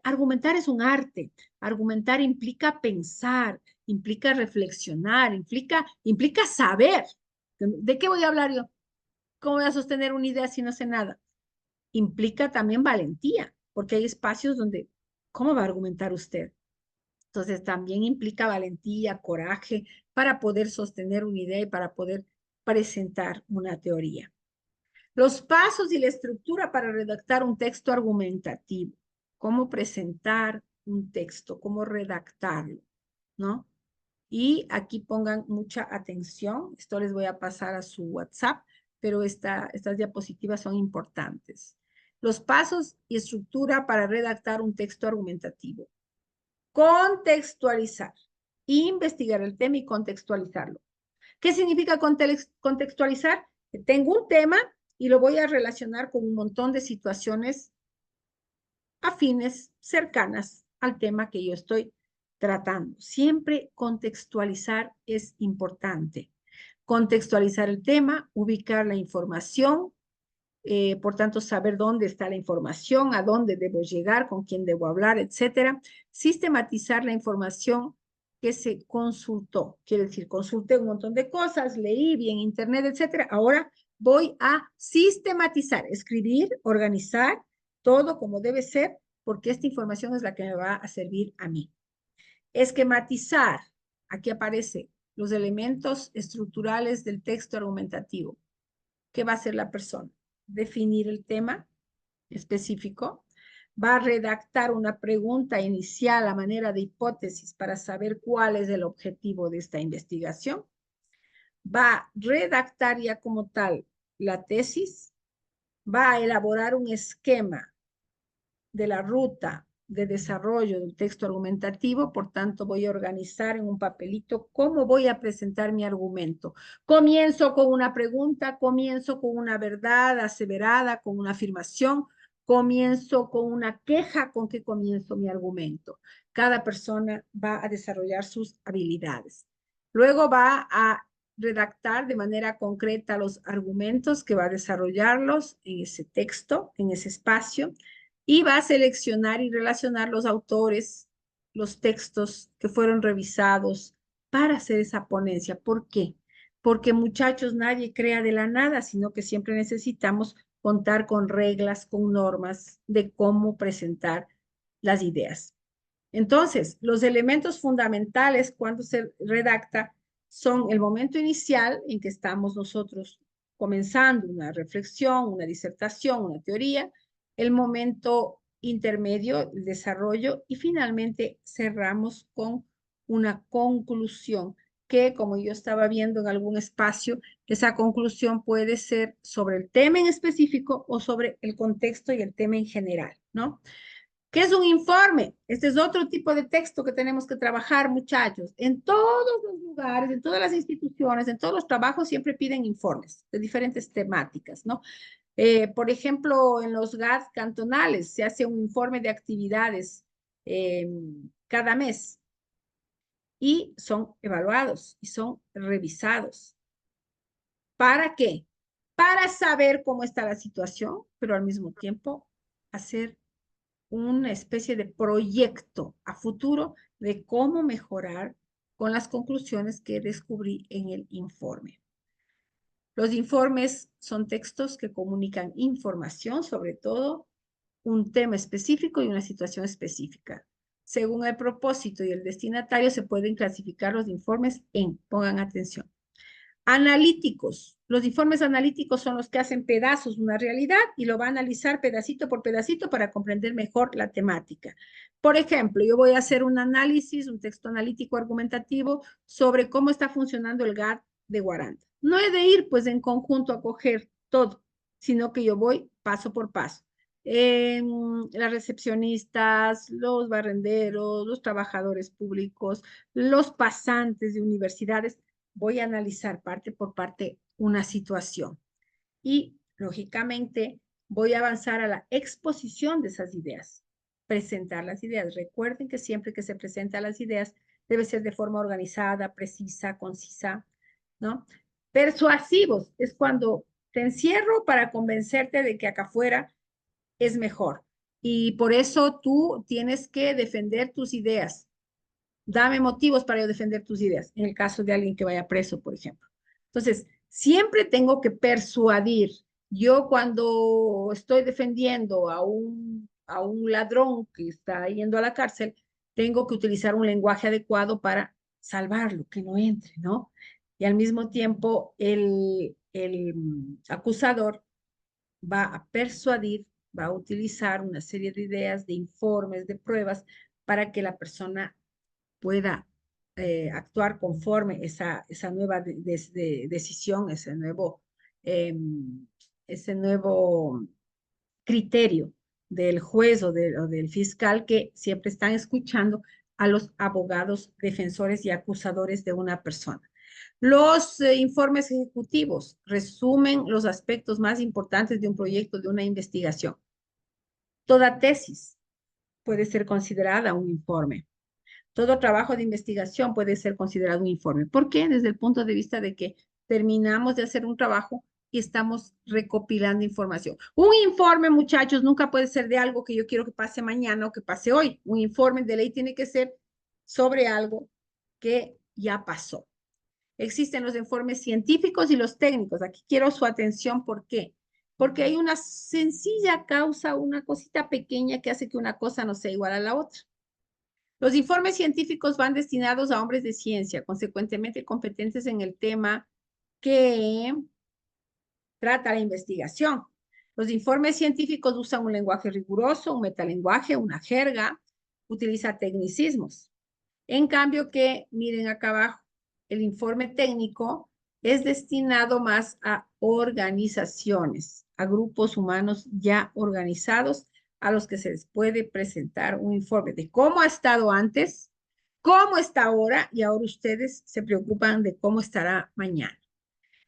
argumentar es un arte. Argumentar implica pensar, implica reflexionar, implica saber. ¿De qué voy a hablar yo? ¿Cómo voy a sostener una idea si no sé nada? Implica también valentía, porque hay espacios donde, ¿cómo va a argumentar usted? Entonces también implica valentía, coraje para poder sostener una idea y para poder presentar una teoría. Los pasos y la estructura para redactar un texto argumentativo. Cómo presentar un texto, cómo redactarlo, ¿no? Y aquí pongan mucha atención. Esto les voy a pasar a su WhatsApp, pero estas diapositivas son importantes. Los pasos y estructura para redactar un texto argumentativo. Contextualizar, investigar el tema y contextualizarlo. ¿Qué significa contextualizar? Que tengo un tema y lo voy a relacionar con un montón de situaciones afines, cercanas al tema que yo estoy tratando. Siempre contextualizar es importante. Contextualizar el tema, ubicar la información, por tanto, saber dónde está la información, a dónde debo llegar, con quién debo hablar, etcétera. Sistematizar la información que se consultó. Quiere decir, consulté un montón de cosas, leí, vi en internet, etcétera. Ahora voy a sistematizar, escribir, organizar todo como debe ser, porque esta información es la que me va a servir a mí. Esquematizar. Aquí aparece los elementos estructurales del texto argumentativo. ¿Qué va a hacer la persona? Definir el tema específico, va a redactar una pregunta inicial a manera de hipótesis para saber cuál es el objetivo de esta investigación, va a redactar ya como tal la tesis, va a elaborar un esquema de la ruta de desarrollo del texto argumentativo, por tanto voy a organizar en un papelito cómo voy a presentar mi argumento. Comienzo con una pregunta, comienzo con una verdad aseverada, con una afirmación, comienzo con una queja, con qué comienzo mi argumento. Cada persona va a desarrollar sus habilidades. Luego va a redactar de manera concreta los argumentos que va a desarrollarlos en ese texto, en ese espacio, y va a seleccionar y relacionar los autores, los textos que fueron revisados para hacer esa ponencia. ¿Por qué? Porque, muchachos, nadie crea de la nada, sino que siempre necesitamos contar con reglas, con normas de cómo presentar las ideas. Entonces, los elementos fundamentales cuando se redacta son el momento inicial en que estamos nosotros comenzando una reflexión, una disertación, una teoría, el momento intermedio, el desarrollo, y finalmente cerramos con una conclusión que, como yo estaba viendo en algún espacio, esa conclusión puede ser sobre el tema en específico o sobre el contexto y el tema en general, ¿no? ¿Qué es un informe? Este es otro tipo de texto que tenemos que trabajar, muchachos. En todos los lugares, en todas las instituciones, en todos los trabajos siempre piden informes de diferentes temáticas, ¿no? Por ejemplo, en los GAD cantonales se hace un informe de actividades cada mes y son evaluados y son revisados. ¿Para qué? Para saber cómo está la situación, pero al mismo tiempo hacer una especie de proyecto a futuro de cómo mejorar con las conclusiones que descubrí en el informe. Los informes son textos que comunican información, sobre todo un tema específico y una situación específica. Según el propósito y el destinatario, se pueden clasificar los informes en, pongan atención, analíticos. Los informes analíticos son los que hacen pedazos una realidad y lo va a analizar pedacito por pedacito para comprender mejor la temática. Por ejemplo, yo voy a hacer un análisis, un texto analítico argumentativo sobre cómo está funcionando el GAD de Guaranda. No he de ir pues en conjunto a coger todo, sino que yo voy paso por paso. Las recepcionistas, los barrenderos, los trabajadores públicos, los pasantes de universidades, voy a analizar parte por parte una situación y, lógicamente, voy a avanzar a la exposición de esas ideas. presentar las ideas. Recuerden que siempre que se presentan las ideas debe ser de forma organizada, precisa, concisa, ¿no? Persuasivos es cuando te encierro para convencerte de que acá afuera es mejor. Y por eso tú tienes que defender tus ideas. Dame motivos para yo defender tus ideas, en el caso de alguien que vaya preso, por ejemplo. Entonces, siempre tengo que persuadir. Yo cuando estoy defendiendo a un ladrón que está yendo a la cárcel, tengo que utilizar un lenguaje adecuado para salvarlo, que no entre, ¿no? Y al mismo tiempo, el acusador va a persuadir, va a utilizar una serie de ideas, de informes, de pruebas, para que la persona pueda actuar conforme esa nueva decisión, ese nuevo criterio del juez o del fiscal que siempre están escuchando a los abogados, defensores y acusadores de una persona. Los informes ejecutivos resumen los aspectos más importantes de un proyecto, de una investigación. Toda tesis puede ser considerada un informe. Todo trabajo de investigación puede ser considerado un informe. ¿Por qué? Desde el punto de vista de que terminamos de hacer un trabajo y estamos recopilando información. Un informe, muchachos, nunca puede ser de algo que yo quiero que pase mañana o que pase hoy. Un informe de ley tiene que ser sobre algo que ya pasó. Existen los informes científicos y los técnicos. Aquí quiero su atención. ¿Por qué? Porque hay una sencilla causa, una cosita pequeña que hace que una cosa no sea igual a la otra. Los informes científicos van destinados a hombres de ciencia, consecuentemente competentes en el tema que trata la investigación. Los informes científicos usan un lenguaje riguroso, un metalenguaje, una jerga, utiliza tecnicismos. En cambio que, miren acá abajo, el informe técnico es destinado más a organizaciones, a grupos humanos ya organizados, a los que se les puede presentar un informe de cómo ha estado antes, cómo está ahora, y ahora ustedes se preocupan de cómo estará mañana.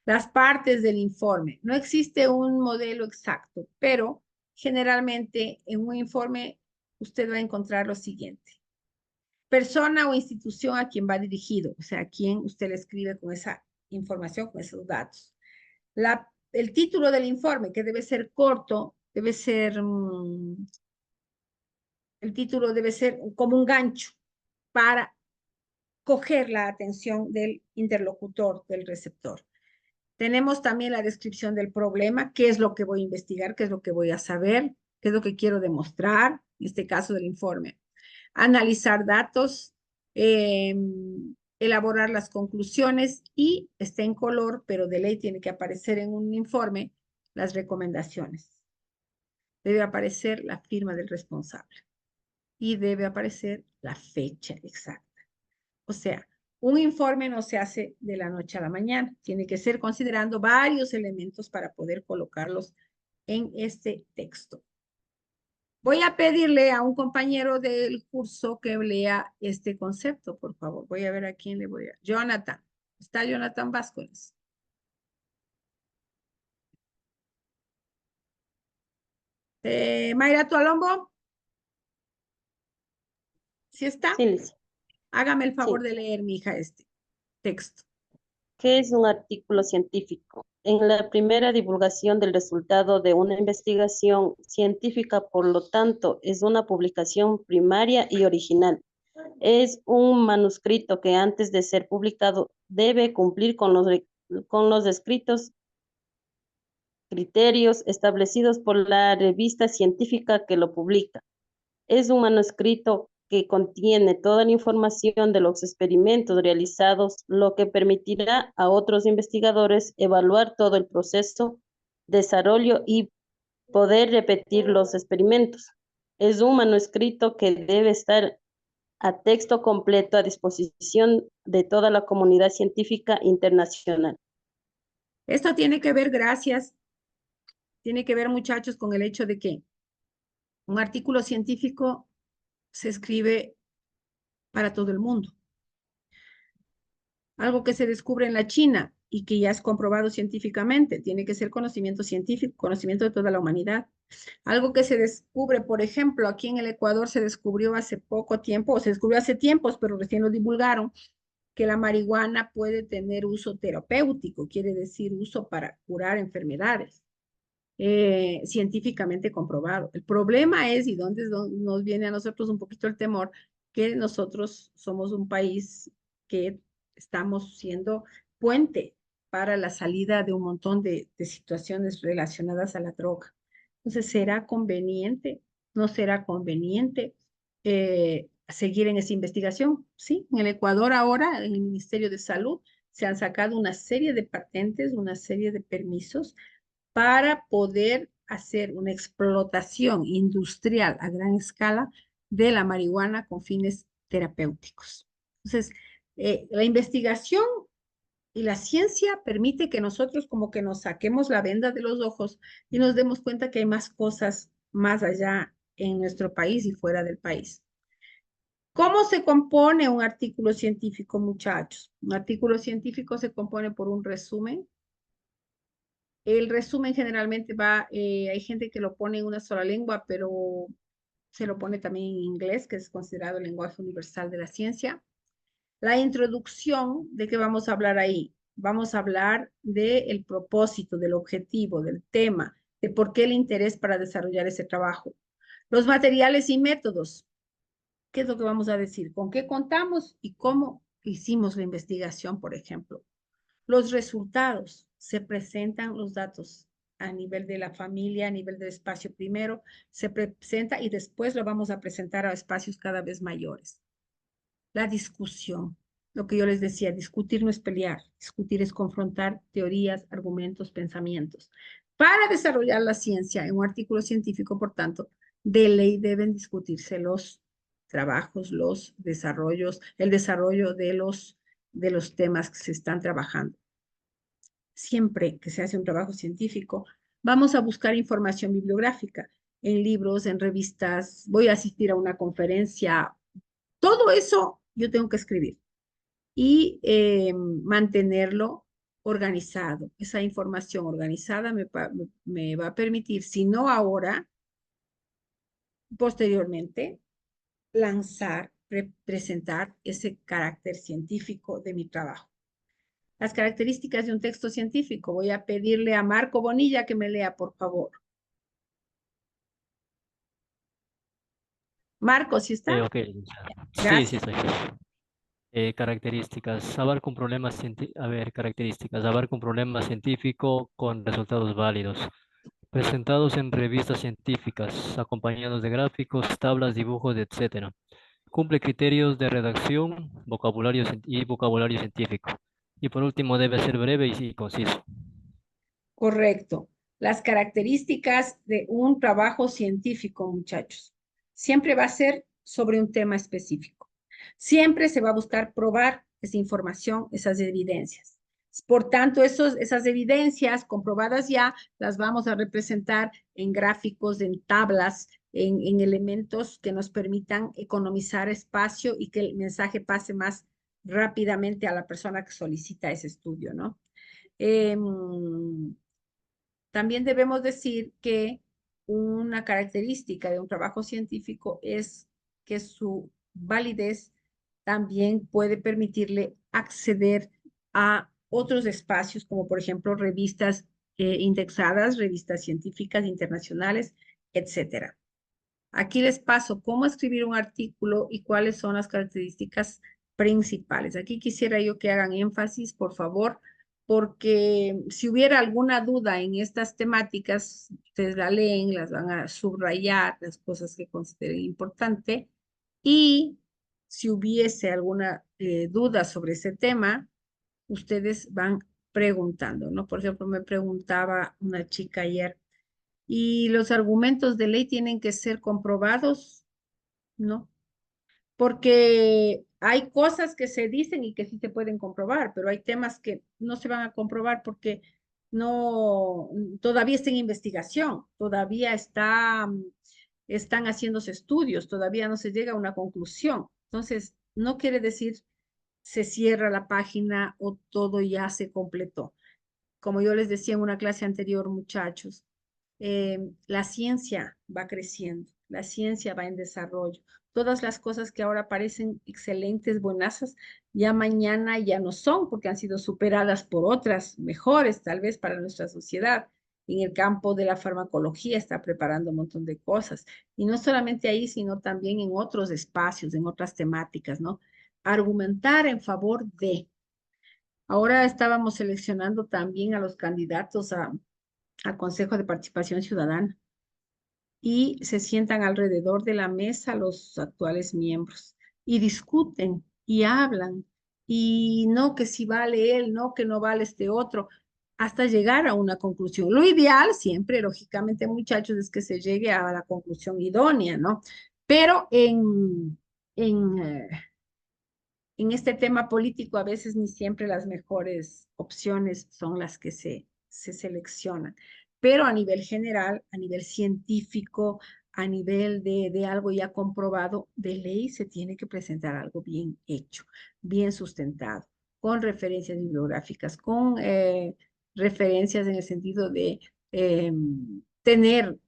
Las partes del informe. No existe un modelo exacto, pero generalmente en un informe usted va a encontrar lo siguiente. Persona o institución a quien va dirigido, o sea, a quien usted le escribe con esa información, con esos datos. El título del informe, que debe ser corto, debe ser, el título debe ser como un gancho para coger la atención del interlocutor, del receptor. Tenemos también la descripción del problema, qué es lo que voy a investigar, qué es lo que voy a saber, qué es lo que quiero demostrar, en este caso del informe. Analizar datos, elaborar las conclusiones y está en color, pero de ley tiene que aparecer en un informe las recomendaciones. Debe aparecer la firma del responsable y debe aparecer la fecha exacta. O sea, un informe no se hace de la noche a la mañana, tiene que ser considerando varios elementos para poder colocarlos en este texto. Voy a pedirle a un compañero del curso que lea este concepto, por favor. Voy a ver a quién le voy a... Jonathan. ¿Está Jonathan Vázquez? Mayra Tualombo. ¿Sí está? Sí, Liz. Hágame el favor Sí. de leer, mi hija, este texto. ¿Qué es un artículo científico? En la primera divulgación del resultado de una investigación científica, por lo tanto, es una publicación primaria y original. Es un manuscrito que antes de ser publicado debe cumplir con los descritos criterios establecidos por la revista científica que lo publica. Es un manuscrito que contiene toda la información de los experimentos realizados, lo que permitirá a otros investigadores evaluar todo el proceso, desarrollo y poder repetir los experimentos. Es un manuscrito que debe estar a texto completo a disposición de toda la comunidad científica internacional. Esto tiene que ver, gracias, tiene que ver, muchachos, con el hecho de que un artículo científico se escribe para todo el mundo. Algo que se descubre en la China y que ya es comprobado científicamente. Tiene que ser conocimiento científico, conocimiento de toda la humanidad. Algo que se descubre, por ejemplo, aquí en el Ecuador se descubrió hace poco tiempo, o se descubrió hace tiempos, pero recién lo divulgaron, que la marihuana puede tener uso terapéutico, quiere decir uso para curar enfermedades, científicamente comprobado. El problema es, y donde nos viene a nosotros un poquito el temor, que nosotros somos un país que estamos siendo puente para la salida de un montón de situaciones relacionadas a la droga. Entonces, ¿será conveniente? ¿No será conveniente seguir en esa investigación? Sí, en el Ecuador ahora, en el Ministerio de Salud, se han sacado una serie de patentes, una serie de permisos para poder hacer una explotación industrial a gran escala de la marihuana con fines terapéuticos. Entonces, la investigación y la ciencia permite que nosotros como que nos saquemos la venda de los ojos y nos demos cuenta que hay más cosas más allá en nuestro país y fuera del país. ¿Cómo se compone un artículo científico, muchachos? Un artículo científico se compone por un resumen. El resumen generalmente hay gente que lo pone en una sola lengua, pero se lo pone también en inglés, que es considerado el lenguaje universal de la ciencia. La introducción, ¿de qué vamos a hablar ahí? Vamos a hablar del propósito, del objetivo, del tema, de por qué el interés para desarrollar ese trabajo. Los materiales y métodos. ¿Qué es lo que vamos a decir? ¿Con qué contamos y cómo hicimos la investigación, por ejemplo? Los resultados. Se presentan los datos a nivel de la familia, a nivel del espacio primero, se presenta y después lo vamos a presentar a espacios cada vez mayores. La discusión, lo que yo les decía, discutir no es pelear, discutir es confrontar teorías, argumentos, pensamientos. Para desarrollar la ciencia en un artículo científico, por tanto, de ley deben discutirse los trabajos, los desarrollos, el desarrollo de los temas que se están trabajando. Siempre que se hace un trabajo científico, vamos a buscar información bibliográfica en libros, en revistas, voy a asistir a una conferencia, todo eso yo tengo que escribir y mantenerlo organizado. Esa información organizada me va a permitir, si no ahora, posteriormente, lanzar, presentar ese carácter científico de mi trabajo. Las características de un texto científico. Voy a pedirle a Marco Bonilla que me lea, por favor. Marco, ¿sí está? Ok, licenciada. Sí, Gracias. sí, estoy. Características, abarca un problema características, abarca un problema científico con resultados válidos, presentados en revistas científicas, acompañados de gráficos, tablas, dibujos, etc. Cumple criterios de redacción, vocabulario científico. Y por último, debe ser breve y conciso. Correcto. Las características de un trabajo científico, muchachos, siempre va a ser sobre un tema específico. Siempre se va a buscar probar esa información, esas evidencias. Por tanto, esas evidencias comprobadas ya las vamos a representar en gráficos, en tablas, en elementos que nos permitan economizar espacio y que el mensaje pase más rápidamente a la persona que solicita ese estudio, ¿no? También debemos decir que una característica de un trabajo científico es que su validez también puede permitirle acceder a otros espacios, como por ejemplo revistas indexadas, revistas científicas internacionales, etcétera. Aquí les paso cómo escribir un artículo y cuáles son las características principales. Aquí quisiera yo que hagan énfasis, por favor, porque si hubiera alguna duda en estas temáticas, ustedes la leen, las van a subrayar, las cosas que consideren importante, y si hubiese alguna duda sobre ese tema, ustedes van preguntando, ¿no? Por ejemplo, me preguntaba una chica ayer, ¿y los argumentos de ley tienen que ser comprobados? No, porque hay cosas que se dicen y que sí se pueden comprobar, pero hay temas que no se van a comprobar porque no, todavía está en investigación, todavía están haciéndose estudios, todavía no se llega a una conclusión. Entonces, no quiere decir se cierra la página o todo ya se completó. Como yo les decía en una clase anterior, muchachos, la ciencia va creciendo, la ciencia va en desarrollo. Todas las cosas que ahora parecen excelentes, buenasas, ya mañana ya no son porque han sido superadas por otras mejores, tal vez para nuestra sociedad. En el campo de la farmacología está preparando un montón de cosas. Y no solamente ahí, sino también en otros espacios, en otras temáticas, ¿no? Argumentar en favor de. Ahora estábamos seleccionando también a los candidatos al Consejo de Participación Ciudadana y se sientan alrededor de la mesa los actuales miembros y discuten y hablan y no que si vale él, no que no vale este otro, hasta llegar a una conclusión. Lo ideal siempre, lógicamente, muchachos, es que se llegue a la conclusión idónea, ¿no? Pero en este tema político a veces ni siempre las mejores opciones son las que se seleccionan. Pero a nivel general, a nivel científico, a nivel de algo ya comprobado, de ley se tiene que presentar algo bien hecho, bien sustentado, con referencias bibliográficas, con referencias en el sentido de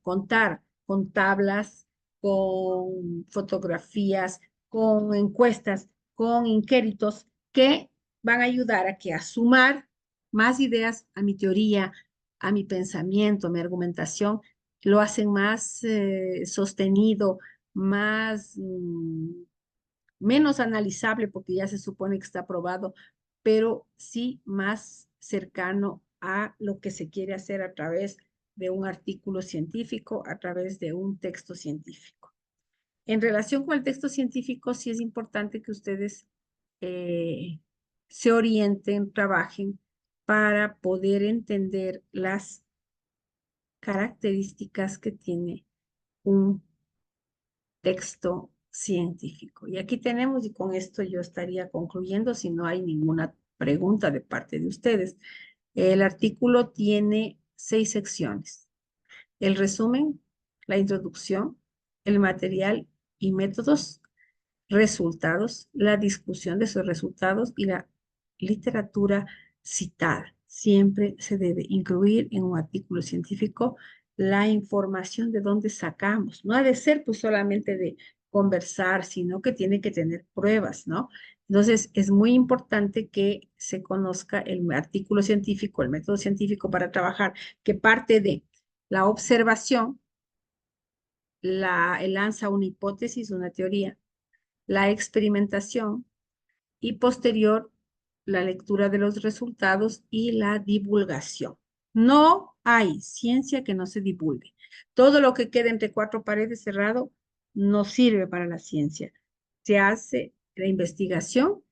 contar con tablas, con fotografías, con encuestas, con inquéritos que van a ayudar a que a sumar más ideas a mi teoría, a mi pensamiento, a mi argumentación, lo hacen más sostenido, más menos analizable porque ya se supone que está probado, pero sí más cercano a lo que se quiere hacer a través de un artículo científico, a través de un texto científico. En relación con el texto científico, sí es importante que ustedes se orienten, trabajen para poder entender las características que tiene un texto científico. Y aquí tenemos, y con esto yo estaría concluyendo si no hay ninguna pregunta de parte de ustedes. El artículo tiene 6 secciones. El resumen, la introducción, el material y métodos, resultados, la discusión de esos resultados y la literatura citada. Siempre se debe incluir en un artículo científico la información de dónde sacamos. No ha de ser pues solamente de conversar, sino que tiene que tener pruebas, ¿no? Entonces, es muy importante que se conozca el artículo científico, el método científico para trabajar, que parte de la observación, lanza una hipótesis, una teoría, la experimentación y posterior la lectura de los resultados y la divulgación. No hay ciencia que no se divulgue. Todo lo que queda entre 4 paredes cerrado no sirve para la ciencia. Se hace la investigación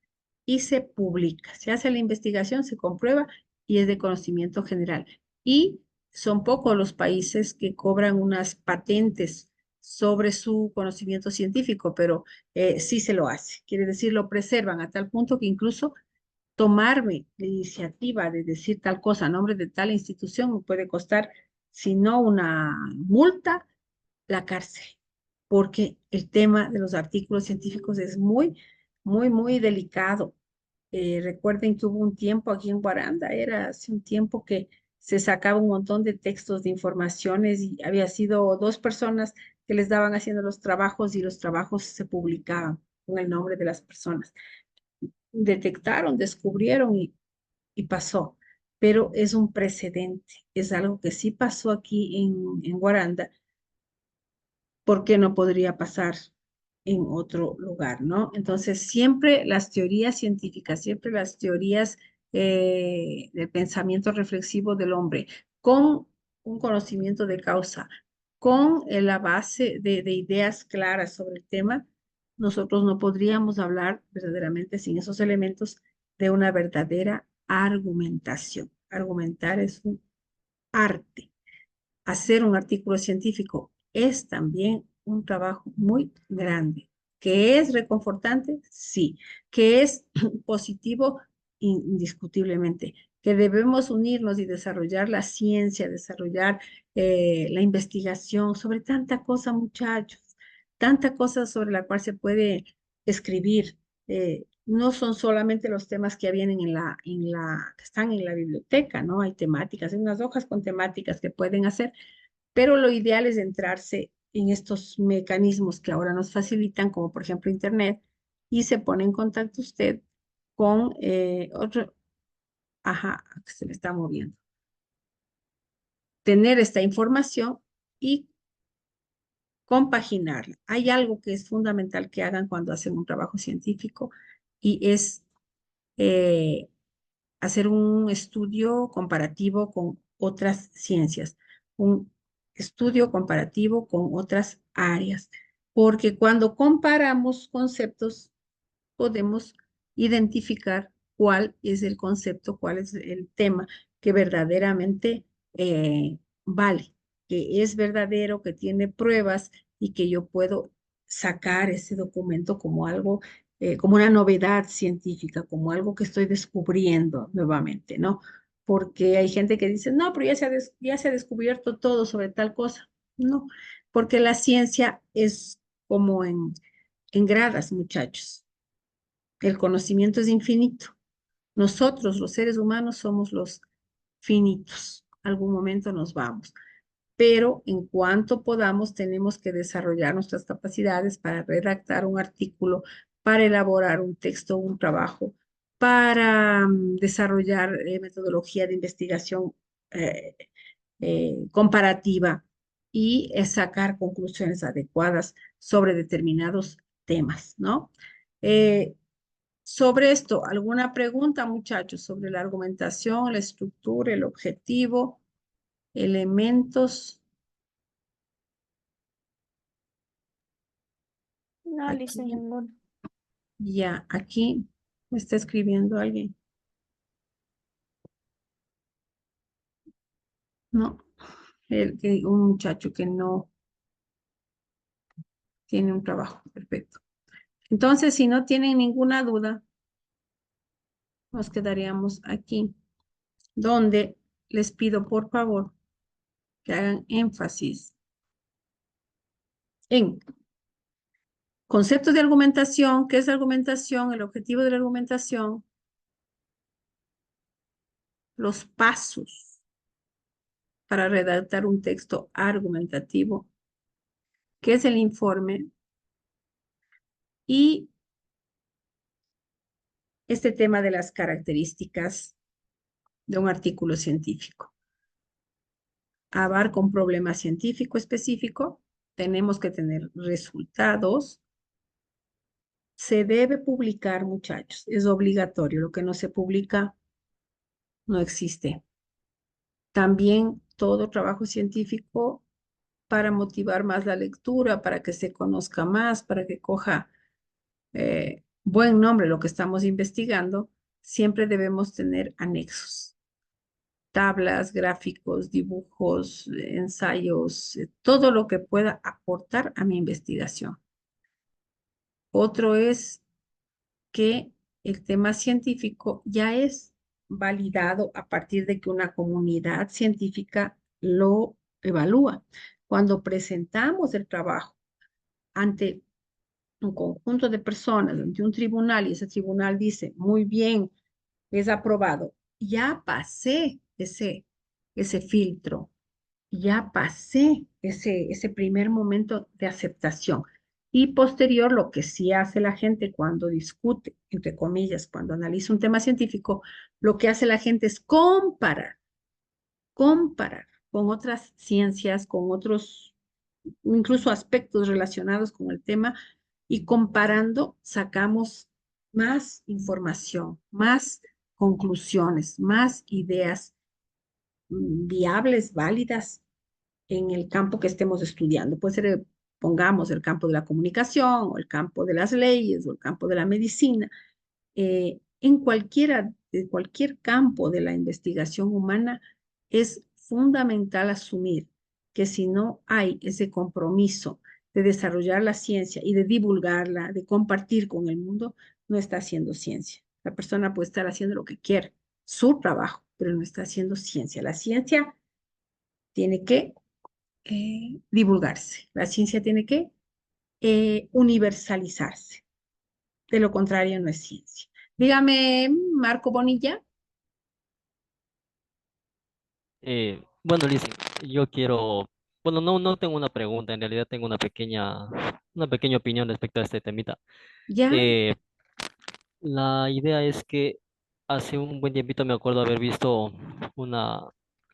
y se publica. Se hace la investigación, se comprueba y es de conocimiento general. Y son pocos los países que cobran unas patentes sobre su conocimiento científico, pero sí se lo hace. Quiere decir, lo preservan a tal punto que incluso tomarme la iniciativa de decir tal cosa a nombre de tal institución me puede costar, si no una multa, la cárcel, porque el tema de los artículos científicos es muy, muy, muy delicado. Recuerden que hubo un tiempo aquí en Guaranda, era hace un tiempo que se sacaba un montón de textos de informaciones y había sido 2 personas que les daban haciendo los trabajos y los trabajos se publicaban con el nombre de las personas. Detectaron, descubrieron y pasó, pero es un precedente, es algo que sí pasó aquí en Guaranda, ¿por qué no podría pasar en otro lugar, ¿no? Entonces, siempre las teorías científicas, siempre las teorías del pensamiento reflexivo del hombre, con un conocimiento de causa, con la base de ideas claras sobre el tema, nosotros no podríamos hablar verdaderamente sin esos elementos de una verdadera argumentación. Argumentar es un arte. Hacer un artículo científico es también un trabajo muy grande. ¿Que es reconfortante? Sí. ¿Que es positivo? Indiscutiblemente. ¿Que debemos unirnos y desarrollar la ciencia, desarrollar la investigación sobre tanta cosa, muchachos? Tanta cosa sobre la cual se puede escribir. no son solamente los temas que vienen que están en la biblioteca, ¿no? Hay temáticas, hay unas hojas con temáticas que pueden hacer, pero lo ideal es centrarse en estos mecanismos que ahora nos facilitan, como por ejemplo Internet, y se pone en contacto usted con otro, ajá, que se le está moviendo. Tener esta información y compaginarla. Hay algo que es fundamental que hagan cuando hacen un trabajo científico y es hacer un estudio comparativo con otras ciencias, un estudio comparativo con otras áreas, porque cuando comparamos conceptos podemos identificar cuál es el concepto, cuál es el tema que verdaderamente vale, que es verdadero, que tiene pruebas y que yo puedo sacar ese documento como algo, como una novedad científica, como algo que estoy descubriendo nuevamente, ¿no? Porque hay gente que dice, no, pero ya se ha descubierto todo sobre tal cosa. No, porque la ciencia es como en gradas, muchachos. El conocimiento es infinito. Nosotros, los seres humanos, somos los finitos. Algún momento nos vamos. Pero en cuanto podamos, tenemos que desarrollar nuestras capacidades para redactar un artículo, para elaborar un texto, un trabajo, para desarrollar metodología de investigación eh, comparativa y sacar conclusiones adecuadas sobre determinados temas, ¿no? Sobre esto, ¿alguna pregunta, muchachos, sobre la argumentación, la estructura, el objetivo, elementos? No, Lisa, Aquí, ninguno. ya, aquí me está escribiendo alguien. No, un muchacho que no tiene un trabajo. Perfecto. Entonces, si no tienen ninguna duda, nos quedaríamos aquí, donde les pido, por favor, que hagan énfasis en conceptos de argumentación, qué es la argumentación, el objetivo de la argumentación, los pasos para redactar un texto argumentativo, qué es el informe y este tema de las características de un artículo científico. Abarca un problema científico específico, tenemos que tener resultados. Se debe publicar, muchachos, es obligatorio. Lo que no se publica no existe. También todo trabajo científico para motivar más la lectura, para que se conozca más, para que coja buen nombre lo que estamos investigando, siempre debemos tener anexos, tablas, gráficos, dibujos, ensayos, todo lo que pueda aportar a mi investigación. Otro es que el tema científico ya es validado a partir de que una comunidad científica lo evalúa. Cuando presentamos el trabajo ante un conjunto de personas, ante un tribunal, y ese tribunal dice, muy bien, es aprobado, ya pasé ese filtro, ya pasé ese primer momento de aceptación. Y posterior, lo que sí hace la gente cuando discute, entre comillas, cuando analiza un tema científico, lo que hace la gente es comparar con otras ciencias, con otros, incluso aspectos relacionados con el tema, y comparando sacamos más información, más conclusiones, más ideas viables, válidas en el campo que estemos estudiando. Puede ser, pongamos, el campo de la comunicación, o el campo de las leyes, o el campo de la medicina. En cualquier campo de la investigación humana, es fundamental asumir que si no hay ese compromiso de desarrollar la ciencia y de divulgarla, de compartir con el mundo, no está haciendo ciencia. La persona puede estar haciendo lo que quiere, su trabajo, pero no está haciendo ciencia. La ciencia tiene que divulgarse, la ciencia tiene que universalizarse. De lo contrario, no es ciencia. Dígame, Marco Bonilla. Bueno, Liz, yo quiero, bueno, no tengo una pregunta, en realidad tengo una pequeña opinión respecto a este temita. Ya. Eh, la idea es que hace un buen tiempito me acuerdo haber visto una,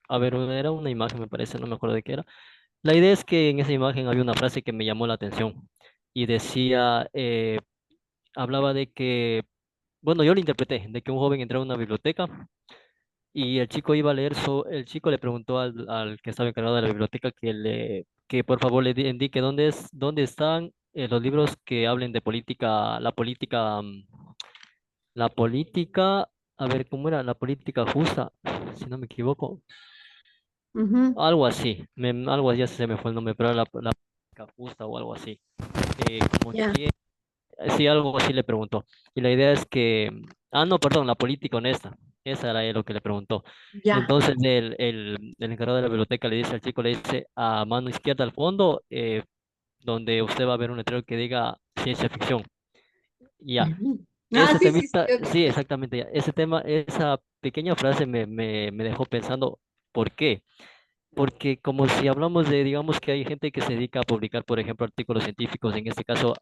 a ver, era una imagen, me parece, no me acuerdo de qué era. La idea es que en esa imagen había una frase que me llamó la atención y decía, hablaba de que, bueno, yo lo interpreté, de que un joven entró a una biblioteca y el chico iba a leer, el chico le preguntó al que estaba encargado de la biblioteca que por favor indique dónde están los libros que hablen de política, la política, a ver, ¿cómo era? La política justa, si no me equivoco. Ujú. Algo así, algo así, ya se me fue el nombre, pero era la política justa o algo así. Como Ya, que, sí, algo así le preguntó. Y la idea es que, no, perdón, la política honesta. Esa era lo que le preguntó. ya. Entonces el encargado de la biblioteca le dice al chico, le dice a mano izquierda al fondo, donde usted va a ver un letrero que diga ciencia ficción. Ya. Ujú. Ah, Ese sí, sí, sí. temita, Ok. sí, exactamente. Ya. Ese tema, esa pequeña frase me dejó pensando, ¿por qué? Porque como si hablamos de, digamos que hay gente que se dedica a publicar, por ejemplo, artículos científicos, en este caso,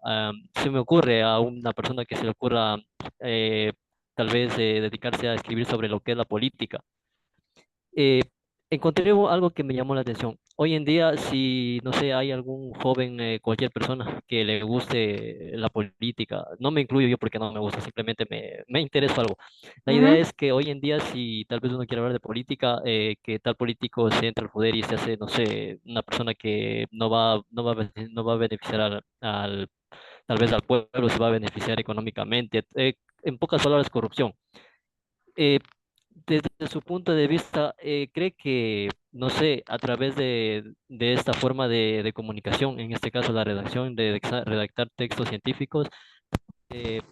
se me ocurre a una persona que se le ocurra eh, tal vez dedicarse a escribir sobre lo que es la política. eh, Encontré algo que me llamó la atención. Hoy en día, si, no sé, hay algún joven, cualquier persona que le guste la política, no me incluyo yo porque no me gusta, simplemente me interesa algo. La idea Ujú, es que hoy en día, si tal vez uno quiere hablar de política, que tal político se entra al poder y se hace, no sé, una persona que no va a beneficiar tal vez al pueblo, se va a beneficiar económicamente. En pocas palabras, corrupción. eh, Desde su punto de vista, ¿cree que, no sé, a través de esta forma de comunicación, en este caso la redacción, de redactar textos científicos, eh,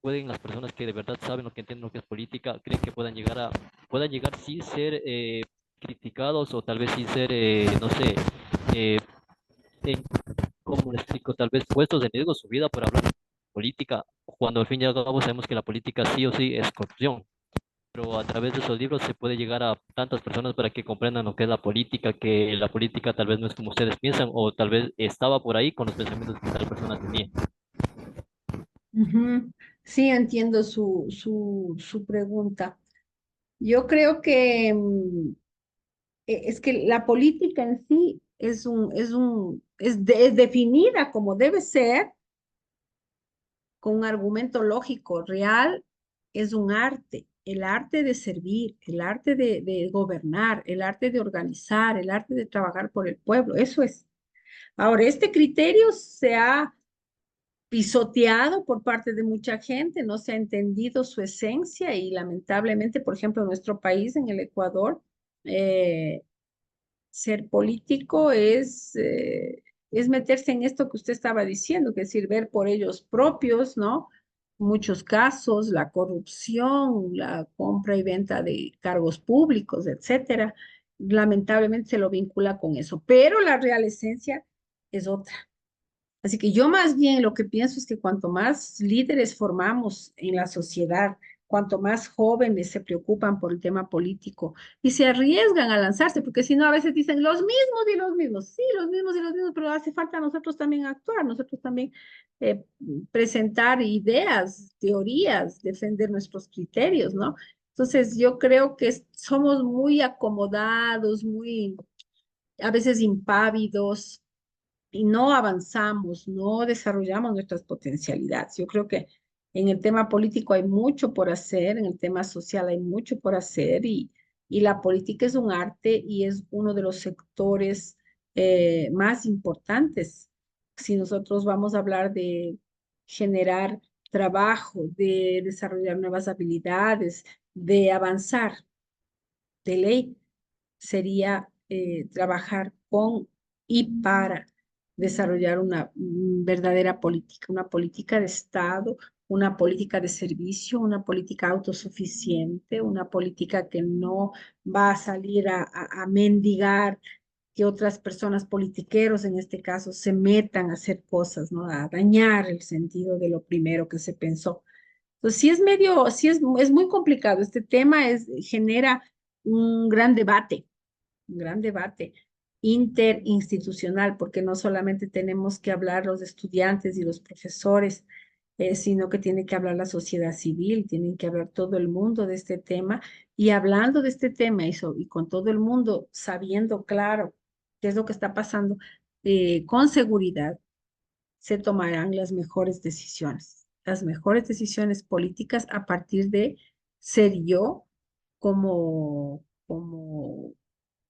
pueden las personas que de verdad saben lo que entienden lo que es política, creen que puedan llegar sí ser criticados o tal vez sí ser, no sé, eh, en- ¿cómo le explico? Tal vez puestos en riesgo su vida por hablar de política, cuando al fin y al cabo sabemos que la política sí o sí es corrupción, pero a través de esos libros se puede llegar a tantas personas para que comprendan lo que es la política, que la política tal vez no es como ustedes piensan, o tal vez estaba por ahí con los pensamientos que tal persona tenía. ujú. Sí, entiendo su pregunta. Yo creo que es que la política en sí es definida como debe ser, con un argumento lógico, real, es un arte. El arte de servir, el arte de gobernar, el arte de organizar, el arte de trabajar por el pueblo. Eso es. Ahora, este criterio se ha pisoteado por parte de mucha gente, no se ha entendido su esencia y lamentablemente, por ejemplo, en nuestro país, en el Ecuador, eh, ser político es meterse en esto que usted estaba diciendo, que es decir, ver por ellos propios, ¿no? Muchos casos, la corrupción, la compra y venta de cargos públicos, etcétera. Lamentablemente se lo vincula con eso, pero la real esencia es otra. Así que yo más bien lo que pienso es que cuanto más líderes formamos en la sociedad, cuanto más jóvenes se preocupan por el tema político y se arriesgan a lanzarse, porque si no a veces dicen los mismos y los mismos, sí, los mismos y los mismos, pero hace falta a nosotros también actuar, nosotros también eh, presentar ideas, teorías, defender nuestros criterios, ¿no? Entonces yo creo que somos muy acomodados, muy a veces impávidos y no avanzamos, no desarrollamos nuestras potencialidades. Yo creo que en el tema político hay mucho por hacer, en el tema social hay mucho por hacer y la política es un arte y es uno de los sectores más importantes. Si nosotros vamos a hablar de generar trabajo, de desarrollar nuevas habilidades, de avanzar, de ley sería trabajar con y para desarrollar una verdadera política, una política de Estado, una política de servicio, una política autosuficiente, una política que no va a salir a mendigar que otras personas politiqueros, en este caso, se metan a hacer cosas, ¿no? A dañar el sentido de lo primero que se pensó. Entonces, es muy complicado. Este tema genera un gran debate interinstitucional, porque no solamente tenemos que hablar los estudiantes y los profesores, sino que tiene que hablar la sociedad civil, tienen que hablar todo el mundo de este tema, y hablando de este tema y con todo el mundo sabiendo claro qué es lo que está pasando, con seguridad se tomarán las mejores decisiones políticas a partir de ser yo como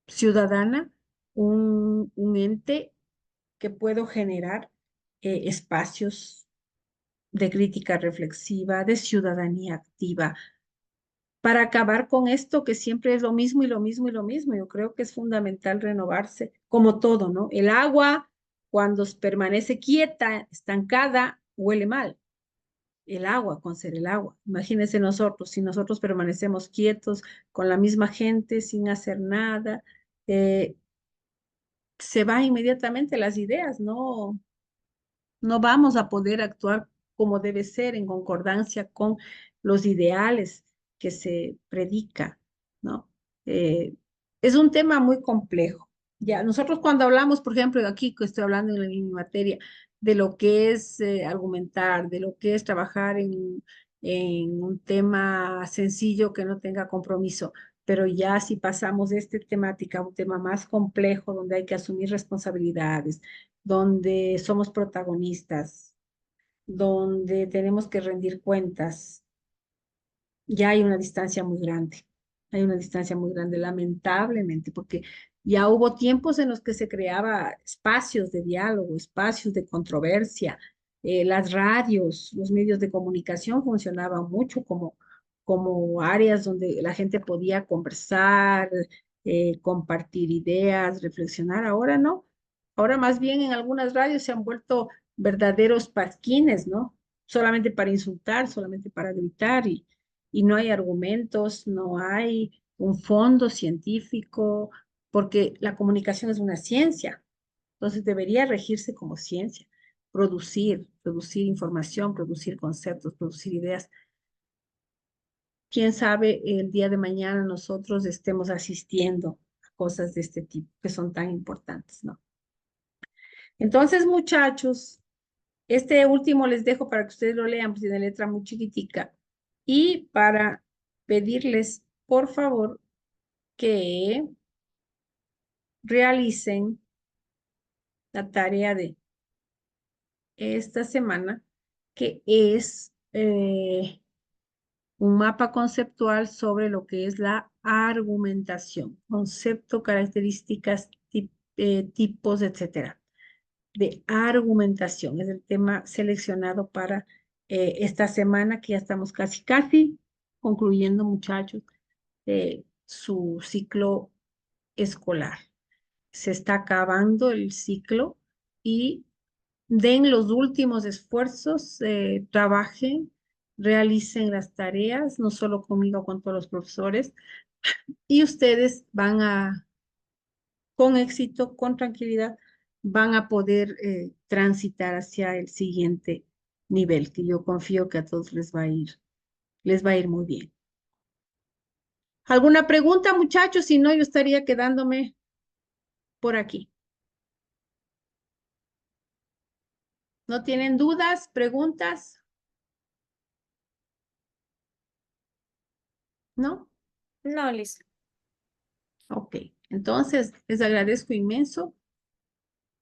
ciudadana, un ente que puedo generar espacios de crítica reflexiva, de ciudadanía activa, para acabar con esto que siempre es lo mismo y lo mismo y lo mismo. Yo creo que es fundamental renovarse, como todo, ¿no? El agua, cuando permanece quieta, estancada, huele mal. El agua, con ser el agua. Imagínense nosotros, si nosotros permanecemos quietos con la misma gente, sin hacer nada, se van inmediatamente las ideas, no vamos a poder actuar como debe ser en concordancia con los ideales que se predica, ¿no? Es un tema muy complejo. Ya, nosotros cuando hablamos, por ejemplo, aquí que estoy hablando en mi materia, de lo que es argumentar, de lo que es trabajar en un tema sencillo que no tenga compromiso, pero ya si pasamos de esta temática a un tema más complejo, donde hay que asumir responsabilidades, donde somos protagonistas, donde tenemos que rendir cuentas, ya hay una distancia muy grande. Hay una distancia muy grande, lamentablemente, porque ya hubo tiempos en los que se creaba espacios de diálogo, espacios de controversia. Las radios, los medios de comunicación funcionaban mucho como áreas donde la gente podía conversar, compartir ideas, reflexionar. Ahora no. Ahora más bien en algunas radios se han vuelto verdaderos pasquines, ¿no? Solamente para insultar, solamente para gritar y no hay argumentos, no hay un fondo científico, porque la comunicación es una ciencia, entonces debería regirse como ciencia, producir información, producir conceptos, producir ideas. Quién sabe el día de mañana nosotros estemos asistiendo a cosas de este tipo que son tan importantes, ¿no? Entonces, muchachos, este último les dejo para que ustedes lo lean, pues tiene letra muy chiquitica. Y para pedirles, por favor, que realicen la tarea de esta semana, que es un mapa conceptual sobre lo que es la argumentación, concepto, características, tipos, etcétera, de argumentación. Es el tema seleccionado para esta semana, que ya estamos casi concluyendo, muchachos, su ciclo escolar. Se está acabando el ciclo y den los últimos esfuerzos, trabajen, realicen las tareas, no solo conmigo, con todos los profesores, y ustedes van con éxito, con tranquilidad, van a poder transitar hacia el siguiente nivel, que yo confío que a todos les va a ir muy bien. ¿Alguna pregunta, muchachos? Si no, yo estaría quedándome por aquí. ¿No tienen dudas, preguntas? ¿No? No, Liz. Ok, entonces les agradezco inmenso.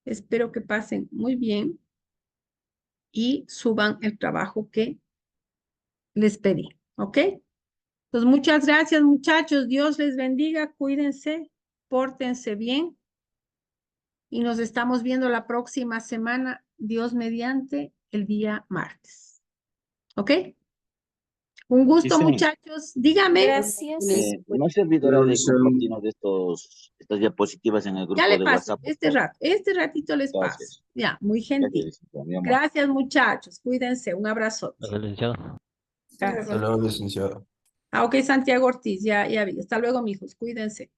Espero que pasen muy bien y suban el trabajo que les pedí, ¿ok? Entonces, muchas gracias, muchachos. Dios les bendiga, cuídense, pórtense bien y nos estamos viendo la próxima semana, Dios mediante, el día martes. ¿Ok? Un gusto, Sí, muchachos. Dígame. Gracias. no se olvidará de compartirnos estas diapositivas en el grupo Ya le de paso, WhatsApp. Por favor. este ratito les paso. Gracias. Ya, muy gentil. Gracias, mi amor. Gracias, muchachos. Cuídense. Un abrazo. Gracias, licenciado. Gracias. Hasta luego, licenciado. Ah, ok, Santiago Ortiz, ya vi. Hasta luego, mijos. Cuídense.